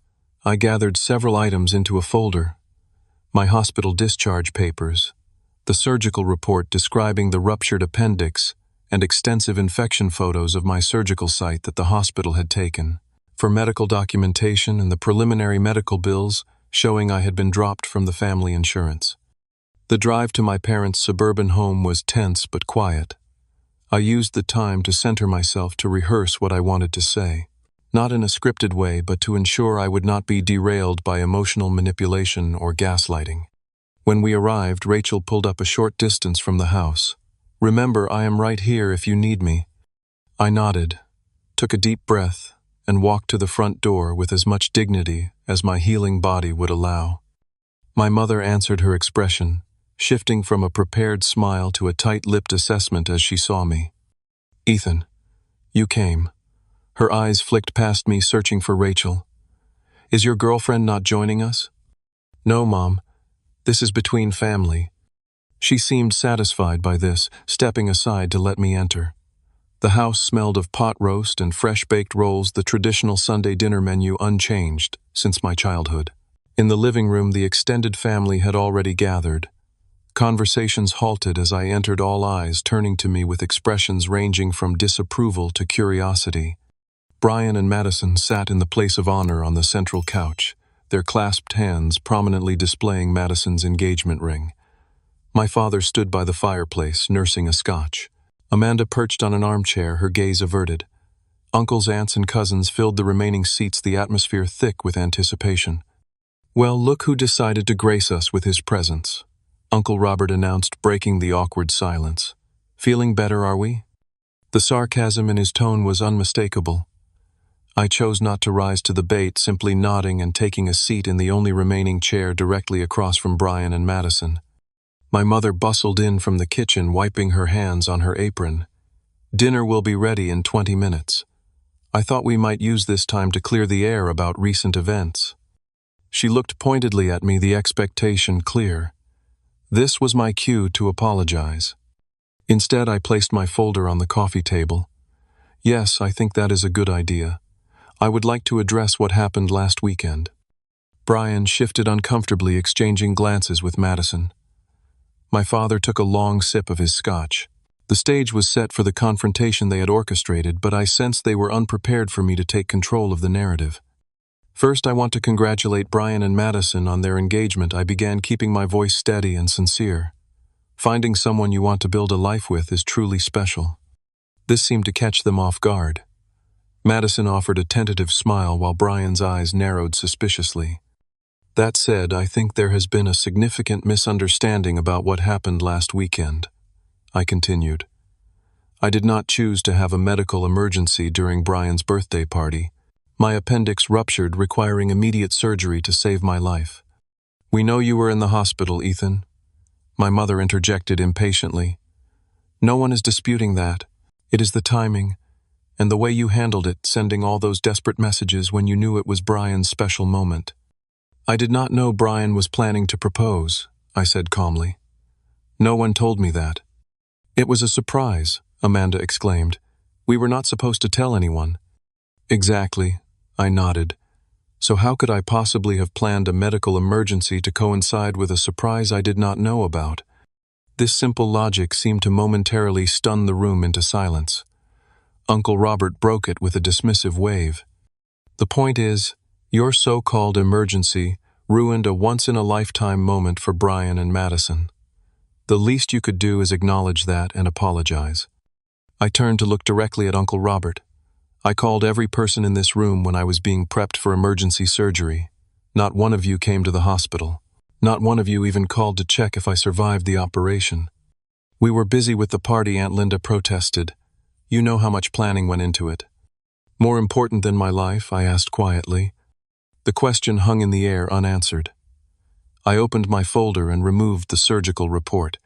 I gathered several items into a folder. My hospital discharge papers, the surgical report describing the ruptured appendix, and extensive infection photos of my surgical site that the hospital had taken. For medical documentation and the preliminary medical bills showing I had been dropped from the family insurance. The drive to my parents' suburban home was tense but quiet. I used the time to center myself to rehearse what I wanted to say. Not in a scripted way, but to ensure I would not be derailed by emotional manipulation or gaslighting. When we arrived, Rachel pulled up a short distance from the house. Remember, I am right here if you need me. I nodded, took a deep breath, and walked to the front door with as much dignity as my healing body would allow. My mother answered her expression, shifting from a prepared smile to a tight-lipped assessment as she saw me. Ethan, you came. Her eyes flicked past me, searching for Rachel. Is your girlfriend not joining us? No, Mom. This is between family. She seemed satisfied by this, stepping aside to let me enter. The house smelled of pot roast and fresh-baked rolls, the traditional Sunday dinner menu unchanged since my childhood. In the living room, the extended family had already gathered. Conversations halted as I entered, all eyes turning to me with expressions ranging from disapproval to curiosity. Brian and Madison sat in the place of honor on the central couch, their clasped hands prominently displaying Madison's engagement ring. My father stood by the fireplace, nursing a scotch. Amanda perched on an armchair, her gaze averted. Uncles, aunts, and cousins filled the remaining seats, the atmosphere thick with anticipation. "Well, look who decided to grace us with his presence," Uncle Robert announced, breaking the awkward silence. "Feeling better, are we?" The sarcasm in his tone was unmistakable. I chose not to rise to the bait, simply nodding and taking a seat in the only remaining chair directly across from Brian and Madison. My mother bustled in from the kitchen, wiping her hands on her apron. "Dinner will be ready in 20 minutes. I thought we might use this time to clear the air about recent events." She looked pointedly at me, the expectation clear. This was my cue to apologize. Instead, I placed my folder on the coffee table. "Yes, I think that is a good idea. I would like to address what happened last weekend." Brian shifted uncomfortably, exchanging glances with Madison. My father took a long sip of his scotch. The stage was set for the confrontation they had orchestrated, but I sensed they were unprepared for me to take control of the narrative. "First, I want to congratulate Brian and Madison on their engagement." I began, keeping my voice steady and sincere. "Finding someone you want to build a life with is truly special." This seemed to catch them off guard. Madison offered a tentative smile while Brian's eyes narrowed suspiciously. "That said, I think there has been a significant misunderstanding about what happened last weekend," I continued. "I did not choose to have a medical emergency during Brian's birthday party. My appendix ruptured, requiring immediate surgery to save my life." "We know you were in the hospital, Ethan," my mother interjected impatiently. "No one is disputing that. It is the timing, and the way you handled it, sending all those desperate messages when you knew it was Brian's special moment." "I did not know Brian was planning to propose," I said calmly. "No one told me that." "It was a surprise," Amanda exclaimed. "We were not supposed to tell anyone." "Exactly," I nodded. "So how could I possibly have planned a medical emergency to coincide with a surprise I did not know about?" This simple logic seemed to momentarily stun the room into silence. Uncle Robert broke it with a dismissive wave. "The point is, your so-called emergency ruined a once-in-a-lifetime moment for Brian and Madison. The least you could do is acknowledge that and apologize." I turned to look directly at Uncle Robert. "I called every person in this room when I was being prepped for emergency surgery. Not one of you came to the hospital. Not one of you even called to check if I survived the operation. We were busy with the party," Aunt Linda protested. "You know how much planning went into it." "More important than my life?" I asked quietly. The question hung in the air unanswered. I opened my folder and removed the surgical report.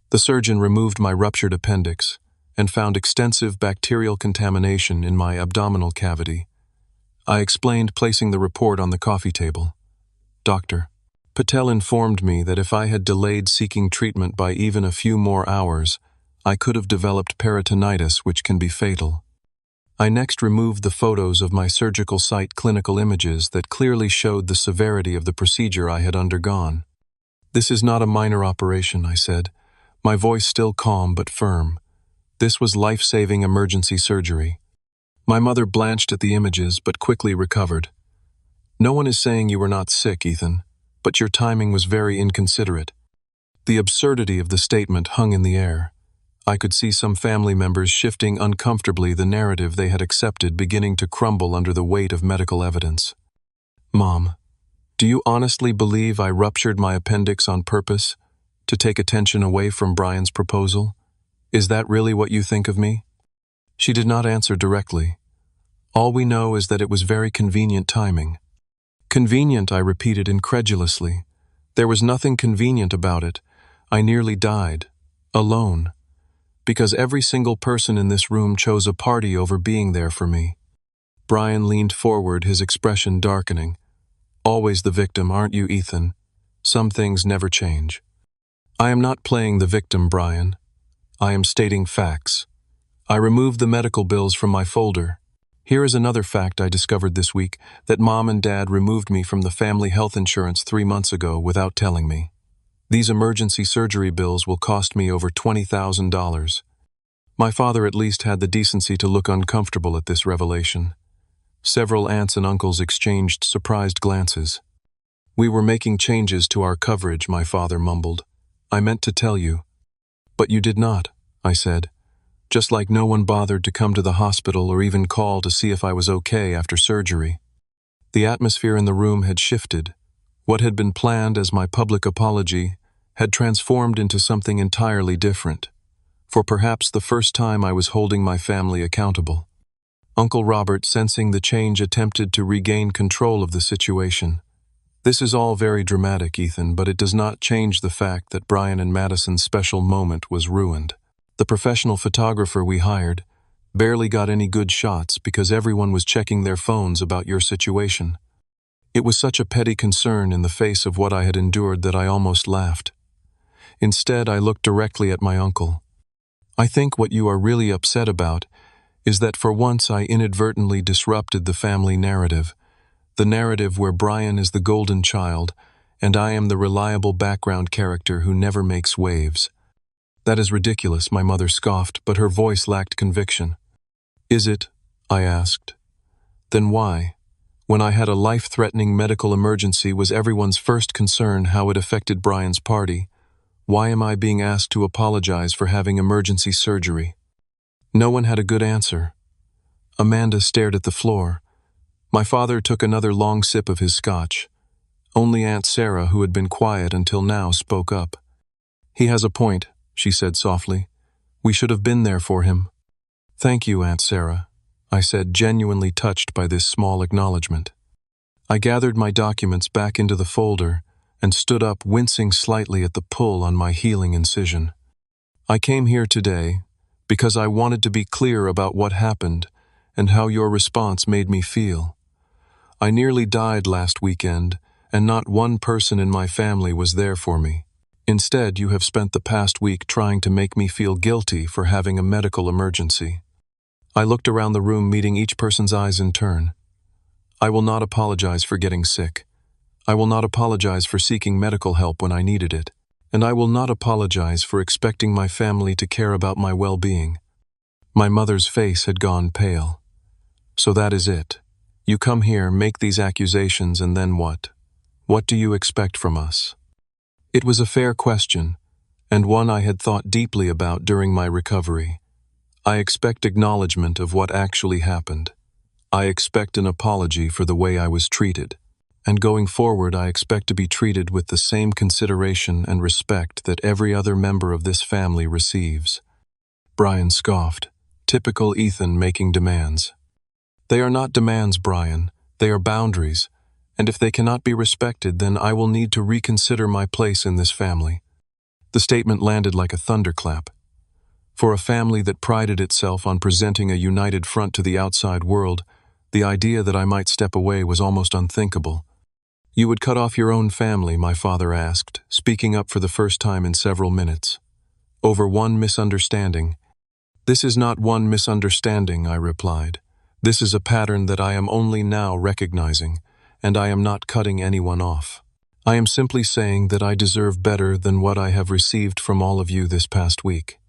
The surgeon removed my ruptured appendix and found extensive bacterial contamination in my abdominal cavity. I explained, placing the report on the coffee table. "Dr. Patel informed me that if I had delayed seeking treatment by even a few more hours, I could have developed peritonitis, which can be fatal." I next removed the photos of my surgical site clinical images that clearly showed the severity of the procedure I had undergone. "This is not a minor operation," I said, my voice still calm but firm. "This was life-saving emergency surgery." My mother blanched at the images but quickly recovered. "No one is saying you were not sick, Ethan, but your timing was very inconsiderate." The absurdity of the statement hung in the air. I could see some family members shifting uncomfortably, the narrative they had accepted beginning to crumble under the weight of medical evidence. "Mom, do you honestly believe I ruptured my appendix on purpose to take attention away from Brian's proposal? Is that really what you think of me?" She did not answer directly. "All we know is that it was very convenient timing." "Convenient," I repeated incredulously. "There was nothing convenient about it. I nearly died. Alone. Because every single person in this room chose a party over being there for me." Brian leaned forward, his expression darkening. "Always the victim, aren't you, Ethan? Some things never change." "I am not playing the victim, Brian. I am stating facts." I removed the medical bills from my folder. Here is another fact I discovered this week, that Mom and Dad removed me from the family health insurance 3 months ago without telling me. These emergency surgery bills will cost me over $20,000. My father at least had the decency to look uncomfortable at this revelation. Several aunts and uncles exchanged surprised glances. "We were making changes to our coverage," my father mumbled. "I meant to tell you." "But you did not," I said. Just like no one bothered to come to the hospital or even call to see if I was okay after surgery. The atmosphere in the room had shifted. What had been planned as my public apology had transformed into something entirely different. For perhaps the first time I was holding my family accountable. Uncle Robert, sensing the change, attempted to regain control of the situation. "This is all very dramatic, Ethan, but it does not change the fact that Brian and Madison's special moment was ruined. The professional photographer we hired barely got any good shots because everyone was checking their phones about your situation." It was such a petty concern in the face of what I had endured that I almost laughed. Instead, I looked directly at my uncle. "I think what you are really upset about is that for once I inadvertently disrupted the family narrative, the narrative where Brian is the golden child and I am the reliable background character who never makes waves." "That is ridiculous," my mother scoffed, but her voice lacked conviction. "Is it?" I asked. "Then why, when I had a life-threatening medical emergency, was everyone's first concern how it affected Brian's party? Why am I being asked to apologize for having emergency surgery?" No one had a good answer. Amanda stared at the floor. My father took another long sip of his scotch. Only Aunt Sarah, who had been quiet until now, spoke up. "He has a point," she said softly. "We should have been there for him." "Thank you, Aunt Sarah," I said, genuinely touched by this small acknowledgement. I gathered my documents back into the folder and stood up, wincing slightly at the pull on my healing incision. "I came here today because I wanted to be clear about what happened and how your response made me feel. I nearly died last weekend, and not one person in my family was there for me. Instead, you have spent the past week trying to make me feel guilty for having a medical emergency." I looked around the room, meeting each person's eyes in turn. "I will not apologize for getting sick. I will not apologize for seeking medical help when I needed it. And I will not apologize for expecting my family to care about my well-being." My mother's face had gone pale. "So that is it. You come here, make these accusations, and then what? What do you expect from us?" It was a fair question, and one I had thought deeply about during my recovery. I expect acknowledgement of what actually happened. I expect an apology for the way I was treated. And going forward, I expect to be treated with the same consideration and respect that every other member of this family receives." Brian scoffed. Typical Ethan making demands. "They are not demands, Brian. They are boundaries. And if they cannot be respected, then I will need to reconsider my place in this family." The statement landed like a thunderclap. For a family that prided itself on presenting a united front to the outside world, the idea that I might step away was almost unthinkable. "You would cut off your own family?" my father asked, speaking up for the first time in several minutes. "Over one misunderstanding?" "This is not one misunderstanding," I replied. "This is a pattern that I am only now recognizing, and I am not cutting anyone off. I am simply saying that I deserve better than what I have received from all of you this past week."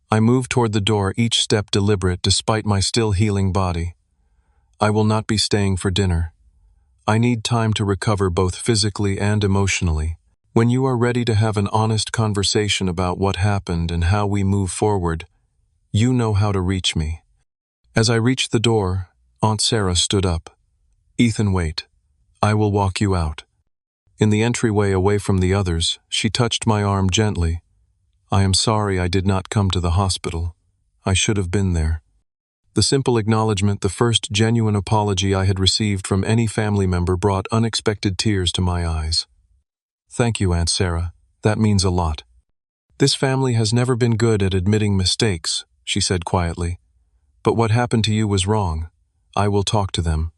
I moved toward the door, each step deliberate despite my still healing body. "I will not be staying for dinner. I need time to recover both physically and emotionally. When you are ready to have an honest conversation about what happened and how we move forward, you know how to reach me." As I reached the door, Aunt Sarah stood up. "Ethan, wait. I will walk you out." In the entryway away from the others, she touched my arm gently. "I am sorry I did not come to the hospital. I should have been there." The simple acknowledgement, the first genuine apology I had received from any family member, brought unexpected tears to my eyes. "Thank you, Aunt Sarah. That means a lot." "This family has never been good at admitting mistakes," she said quietly. "But what happened to you was wrong. I will talk to them."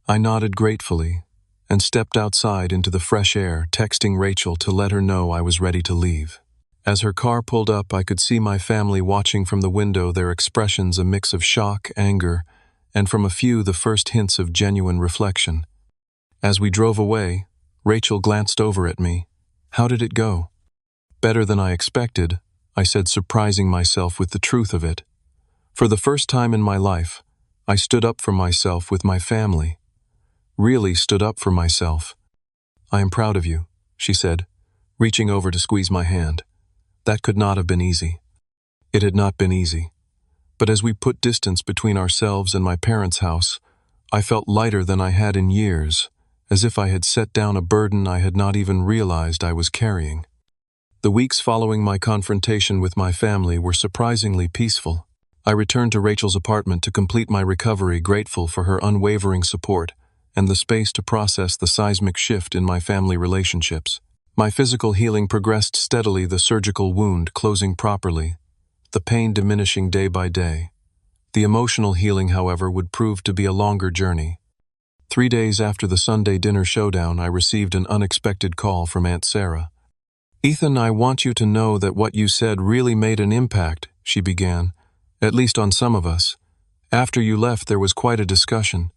I nodded gratefully and stepped outside into the fresh air, texting Rachel to let her know I was ready to leave. As her car pulled up, I could see my family watching from the window, their expressions a mix of shock, anger, and from a few the first hints of genuine reflection. As we drove away, Rachel glanced over at me. "How did it go?" "Better than I expected," I said, surprising myself with the truth of it. For the first time in my life, I stood up for myself with my family. Really stood up for myself. "I am proud of you," she said, reaching over to squeeze my hand. That could not have been easy. It had not been easy. But as we put distance between ourselves and my parents' house, I felt lighter than I had in years, as if I had set down a burden I had not even realized I was carrying. The weeks following my confrontation with my family were surprisingly peaceful. I returned to Rachel's apartment to complete my recovery, grateful for her unwavering support and the space to process the seismic shift in my family relationships. My physical healing progressed steadily, the surgical wound closing properly, the pain diminishing day by day. The emotional healing, however, would prove to be a longer journey. 3 days after the Sunday dinner showdown, I received an unexpected call from Aunt Sarah. "Ethan, I want you to know that what you said really made an impact," she began, "at least on some of us. After you left, there was quite a discussion."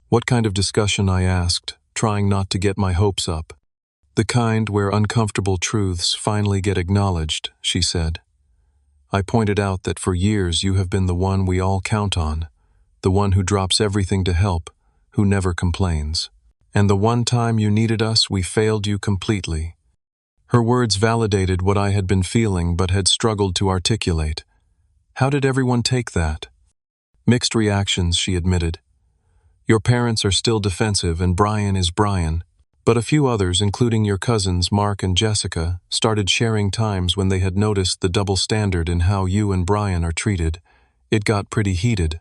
"What kind of discussion?" I asked, trying not to get my hopes up. "The kind where uncomfortable truths finally get acknowledged," she said. I pointed out that for years you have been the one we all count on, the one who drops everything to help, who never complains. And the one time you needed us, we failed you completely. Her words validated what I had been feeling but had struggled to articulate. "How did everyone take that?" "Mixed reactions," she admitted. "Your parents are still defensive and Brian is Brian. But a few others, including your cousins Mark and Jessica, started sharing times when they had noticed the double standard in how you and Brian are treated. It got pretty heated.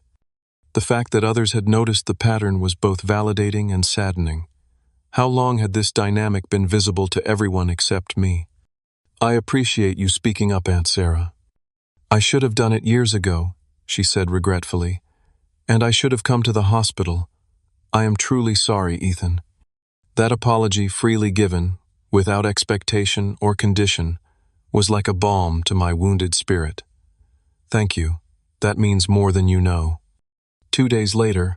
The fact that others had noticed the pattern was both validating and saddening. How long had this dynamic been visible to everyone except me? "I appreciate you speaking up, Aunt Sarah. I should have done it years ago," she said regretfully. "And I should have come to the hospital. I am truly sorry, Ethan." That apology, freely given, without expectation or condition, was like a balm to my wounded spirit. "Thank you. That means more than you know." 2 days later,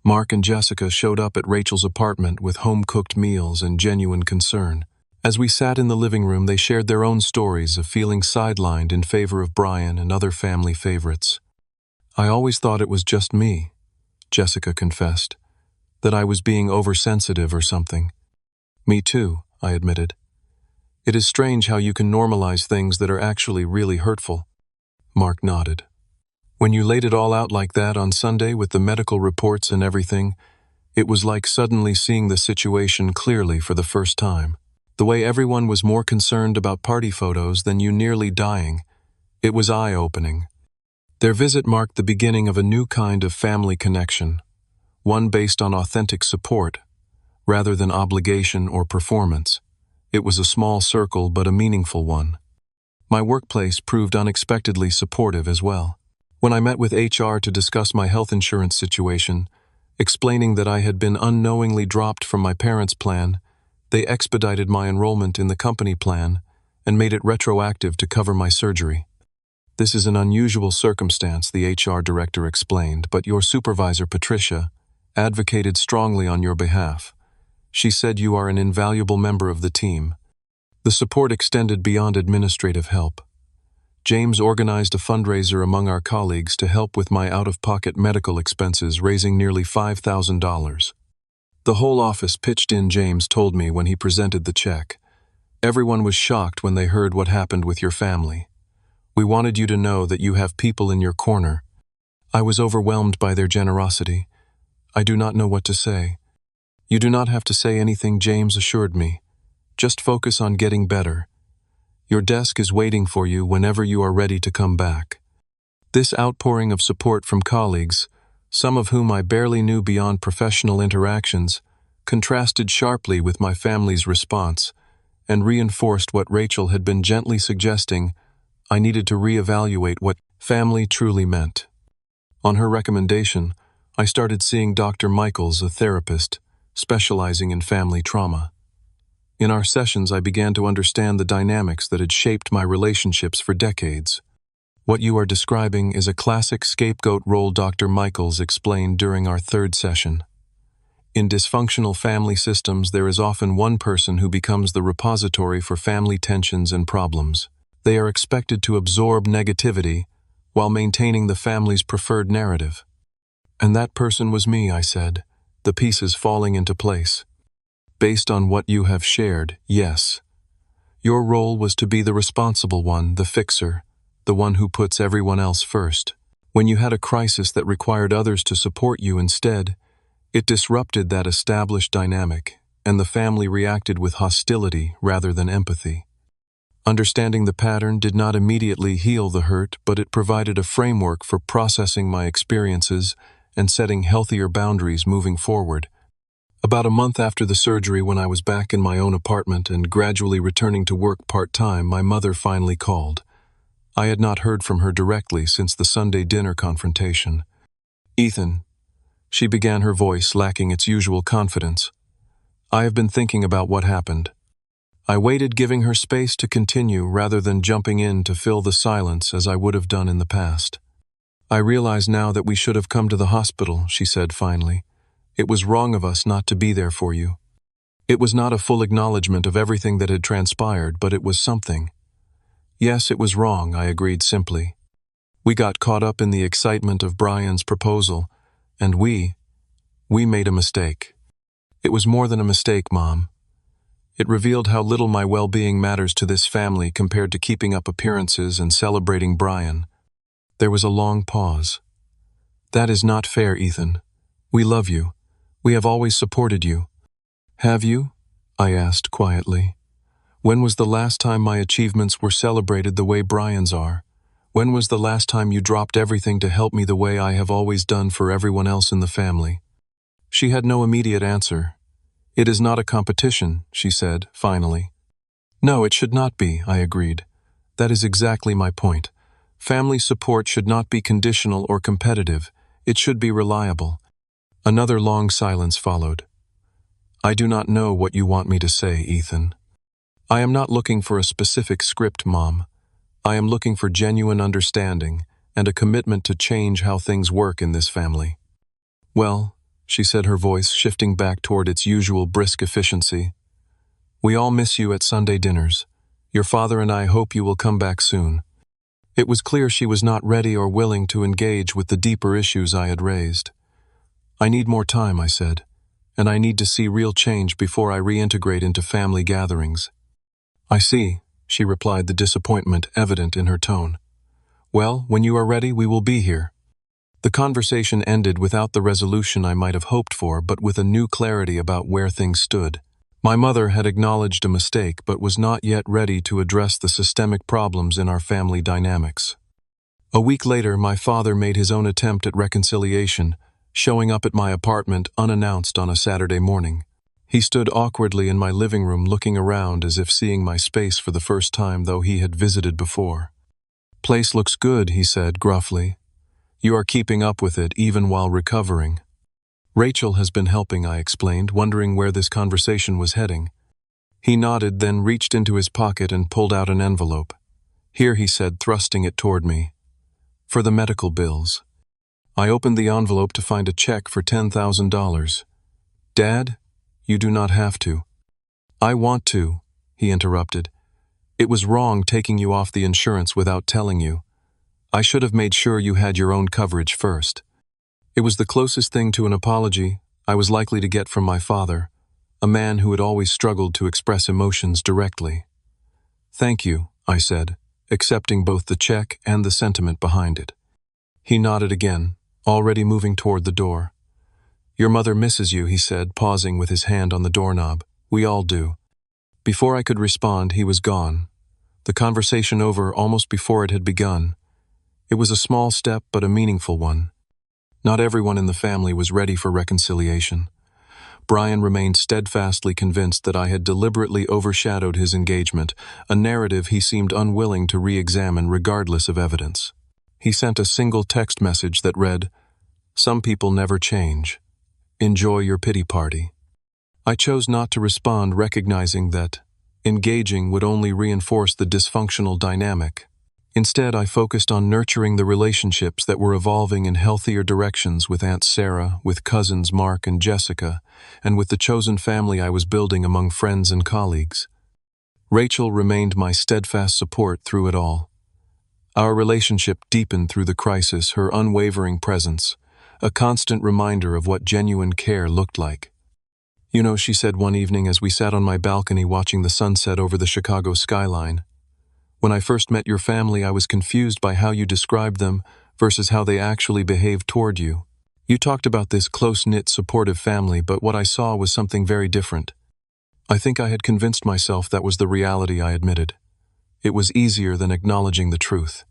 Mark and Jessica showed up at Rachel's apartment with home-cooked meals and genuine concern. As we sat in the living room, they shared their own stories of feeling sidelined in favor of Brian and other family favorites. "I always thought it was just me," Jessica confessed, "that I was being oversensitive or something." "Me too," I admitted. "It is strange how you can normalize things that are actually really hurtful." Mark nodded. "When you laid it all out like that on Sunday with the medical reports and everything, it was like suddenly seeing the situation clearly for the first time. The way everyone was more concerned about party photos than you nearly dying, it was eye-opening." Their visit marked the beginning of a new kind of family connection, one based on authentic support, rather than obligation or performance. It was a small circle but a meaningful one. My workplace proved unexpectedly supportive as well. When I met with HR to discuss my health insurance situation, explaining that I had been unknowingly dropped from my parents' plan, they expedited my enrollment in the company plan and made it retroactive to cover my surgery. "This is an unusual circumstance," the HR director explained, "but your supervisor, Patricia, advocated strongly on your behalf. She said you are an invaluable member of the team." The support extended beyond administrative help. James organized a fundraiser among our colleagues to help with my out-of-pocket medical expenses, raising nearly $5,000. The whole office pitched in, James told me when he presented the check. "Everyone was shocked when they heard what happened with your family. We wanted you to know that you have people in your corner." I was overwhelmed by their generosity. "I do not know what to say." "You do not have to say anything," James assured me. "Just focus on getting better. Your desk is waiting for you whenever you are ready to come back." This outpouring of support from colleagues, some of whom I barely knew beyond professional interactions, contrasted sharply with my family's response and reinforced what Rachel had been gently suggesting: I needed to reevaluate what family truly meant. On her recommendation, I started seeing Dr. Michaels, a therapist, specializing in family trauma. In our sessions, I began to understand the dynamics that had shaped my relationships for decades. What you are describing is a classic scapegoat role, Dr. Michaels explained during our third session. In dysfunctional family systems, there is often one person who becomes the repository for family tensions and problems. They are expected to absorb negativity while maintaining the family's preferred narrative. And that person was me, I said, the pieces falling into place. Based on what you have shared, yes. Your role was to be the responsible one, the fixer, the one who puts everyone else first. When you had a crisis that required others to support you instead, it disrupted that established dynamic, and the family reacted with hostility rather than empathy. Understanding the pattern did not immediately heal the hurt, but it provided a framework for processing my experiences and setting healthier boundaries moving forward. About a month after the surgery, when I was back in my own apartment and gradually returning to work part-time, my mother finally called. I had not heard from her directly since the Sunday dinner confrontation. "Ethan," she began, her voice lacking its usual confidence, "I have been thinking about what happened." I waited, giving her space to continue rather than jumping in to fill the silence as I would have done in the past. "I realize now that we should have come to the hospital," she said finally. "It was wrong of us not to be there for you." It was not a full acknowledgement of everything that had transpired, but it was something. Yes, it was wrong, I agreed simply. We got caught up in the excitement of Brian's proposal, and we made a mistake. It was more than a mistake, Mom. It revealed how little my well-being matters to this family compared to keeping up appearances and celebrating Brian. There was a long pause. "That is not fair, Ethan. We love you. We have always supported you." "Have you?" I asked quietly. "When was the last time my achievements were celebrated the way Brian's are? When was the last time you dropped everything to help me the way I have always done for everyone else in the family?" She had no immediate answer. "It is not a competition," she said, finally. "No, it should not be," I agreed. "That is exactly my point. Family support should not be conditional or competitive. It should be reliable." Another long silence followed. "I do not know what you want me to say, Ethan. I am not looking for a specific script, Mom. I am looking for genuine understanding and a commitment to change how things work in this family." "Well," she said, her voice shifting back toward its usual brisk efficiency, "we all miss you at Sunday dinners. Your father and I hope you will come back soon." It was clear she was not ready or willing to engage with the deeper issues I had raised. "I need more time," I said, "and I need to see real change before I reintegrate into family gatherings." "I see," she replied, the disappointment evident in her tone. "Well, when you are ready, we will be here." The conversation ended without the resolution I might have hoped for, but with a new clarity about where things stood. My mother had acknowledged a mistake, but was not yet ready to address the systemic problems in our family dynamics. A week later, my father made his own attempt at reconciliation, showing up at my apartment unannounced on a Saturday morning. He stood awkwardly in my living room, looking around as if seeing my space for the first time, though he had visited before. "Place looks good," he said gruffly. "You are keeping up with it even while recovering." "Rachel has been helping," I explained, wondering where this conversation was heading. He nodded, then reached into his pocket and pulled out an envelope. "Here," he said, thrusting it toward me. "For the medical bills." I opened the envelope to find a check for $10,000. "Dad, you do not have to." "I want to," he interrupted. "It was wrong taking you off the insurance without telling you. I should have made sure you had your own coverage first." It was the closest thing to an apology I was likely to get from my father, a man who had always struggled to express emotions directly. "Thank you," I said, accepting both the check and the sentiment behind it. He nodded again, already moving toward the door. "Your mother misses you," he said, pausing with his hand on the doorknob. "We all do." Before I could respond, he was gone, the conversation over almost before it had begun. It was a small step, but a meaningful one. Not everyone in the family was ready for reconciliation. Brian remained steadfastly convinced that I had deliberately overshadowed his engagement, a narrative he seemed unwilling to re-examine regardless of evidence. He sent a single text message that read, "Some people never change. Enjoy your pity party." I chose not to respond, recognizing that engaging would only reinforce the dysfunctional dynamic. Instead, I focused on nurturing the relationships that were evolving in healthier directions with Aunt Sarah, with cousins Mark and Jessica, and with the chosen family I was building among friends and colleagues. Rachel remained my steadfast support through it all. Our relationship deepened through the crisis, her unwavering presence, a constant reminder of what genuine care looked like. "You know," she said one evening as we sat on my balcony watching the sunset over the Chicago skyline, "when I first met your family, I was confused by how you described them versus how they actually behaved toward you. You talked about this close-knit, supportive family, but what I saw was something very different. I think I had convinced myself that was the reality," I admitted. "It was easier than acknowledging the truth."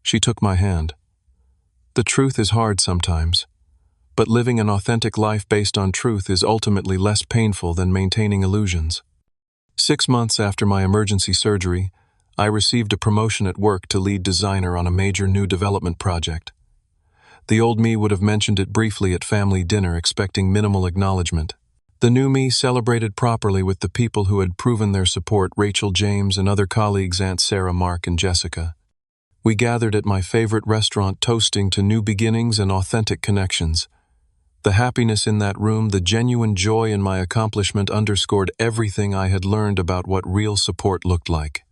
She took my hand. "The truth is hard sometimes, but living an authentic life based on truth is ultimately less painful than maintaining illusions." 6 months after my emergency surgery, I received a promotion at work to lead designer on a major new development project. The old me would have mentioned it briefly at family dinner, expecting minimal acknowledgement. The new me celebrated properly with the people who had proven their support: Rachel, James, and other colleagues, Aunt Sarah, Mark, and Jessica. We gathered at my favorite restaurant, toasting to new beginnings and authentic connections. The happiness in that room, the genuine joy in my accomplishment, underscored everything I had learned about what real support looked like.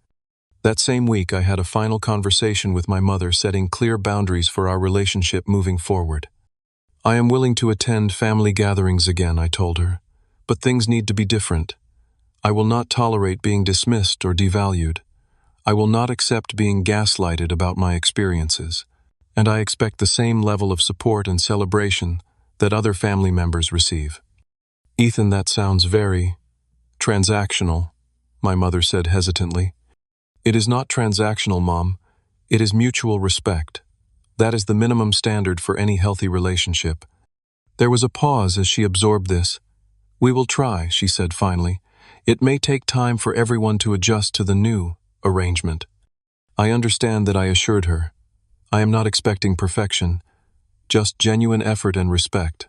That same week, I had a final conversation with my mother, setting clear boundaries for our relationship moving forward. "I am willing to attend family gatherings again," I told her, "but things need to be different. I will not tolerate being dismissed or devalued. I will not accept being gaslighted about my experiences. And I expect the same level of support and celebration that other family members receive." "Ethan, that sounds very transactional," my mother said hesitantly. "It is not transactional, Mom. It is mutual respect. That is the minimum standard for any healthy relationship." There was a pause as she absorbed this. "We will try," she said finally. "It may take time for everyone to adjust to the new arrangement." I understand that, I assured her. "I am not expecting perfection, just genuine effort and respect."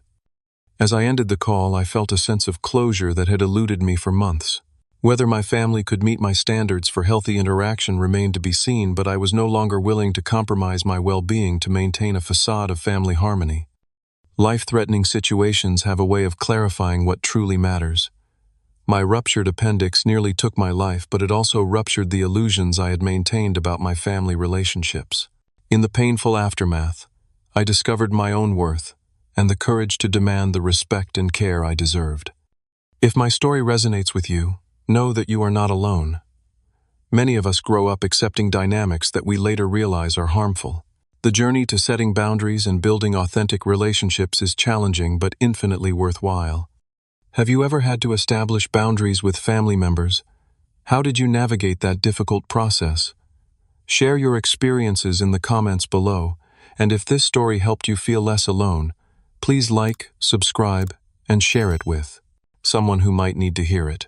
As I ended the call, I felt a sense of closure that had eluded me for months. Whether my family could meet my standards for healthy interaction remained to be seen, but I was no longer willing to compromise my well-being to maintain a facade of family harmony. Life-threatening situations have a way of clarifying what truly matters. My ruptured appendix nearly took my life, but it also ruptured the illusions I had maintained about my family relationships. In the painful aftermath, I discovered my own worth and the courage to demand the respect and care I deserved. If my story resonates with you, know that you are not alone. Many of us grow up accepting dynamics that we later realize are harmful. The journey to setting boundaries and building authentic relationships is challenging but infinitely worthwhile. Have you ever had to establish boundaries with family members? How did you navigate that difficult process? Share your experiences in the comments below, and if this story helped you feel less alone, please like, subscribe, and share it with someone who might need to hear it.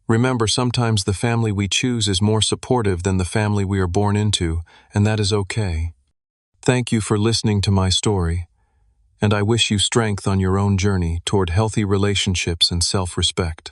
Remember, sometimes the family we choose is more supportive than the family we are born into, and that is okay. Thank you for listening to my story, and I wish you strength on your own journey toward healthy relationships and self-respect.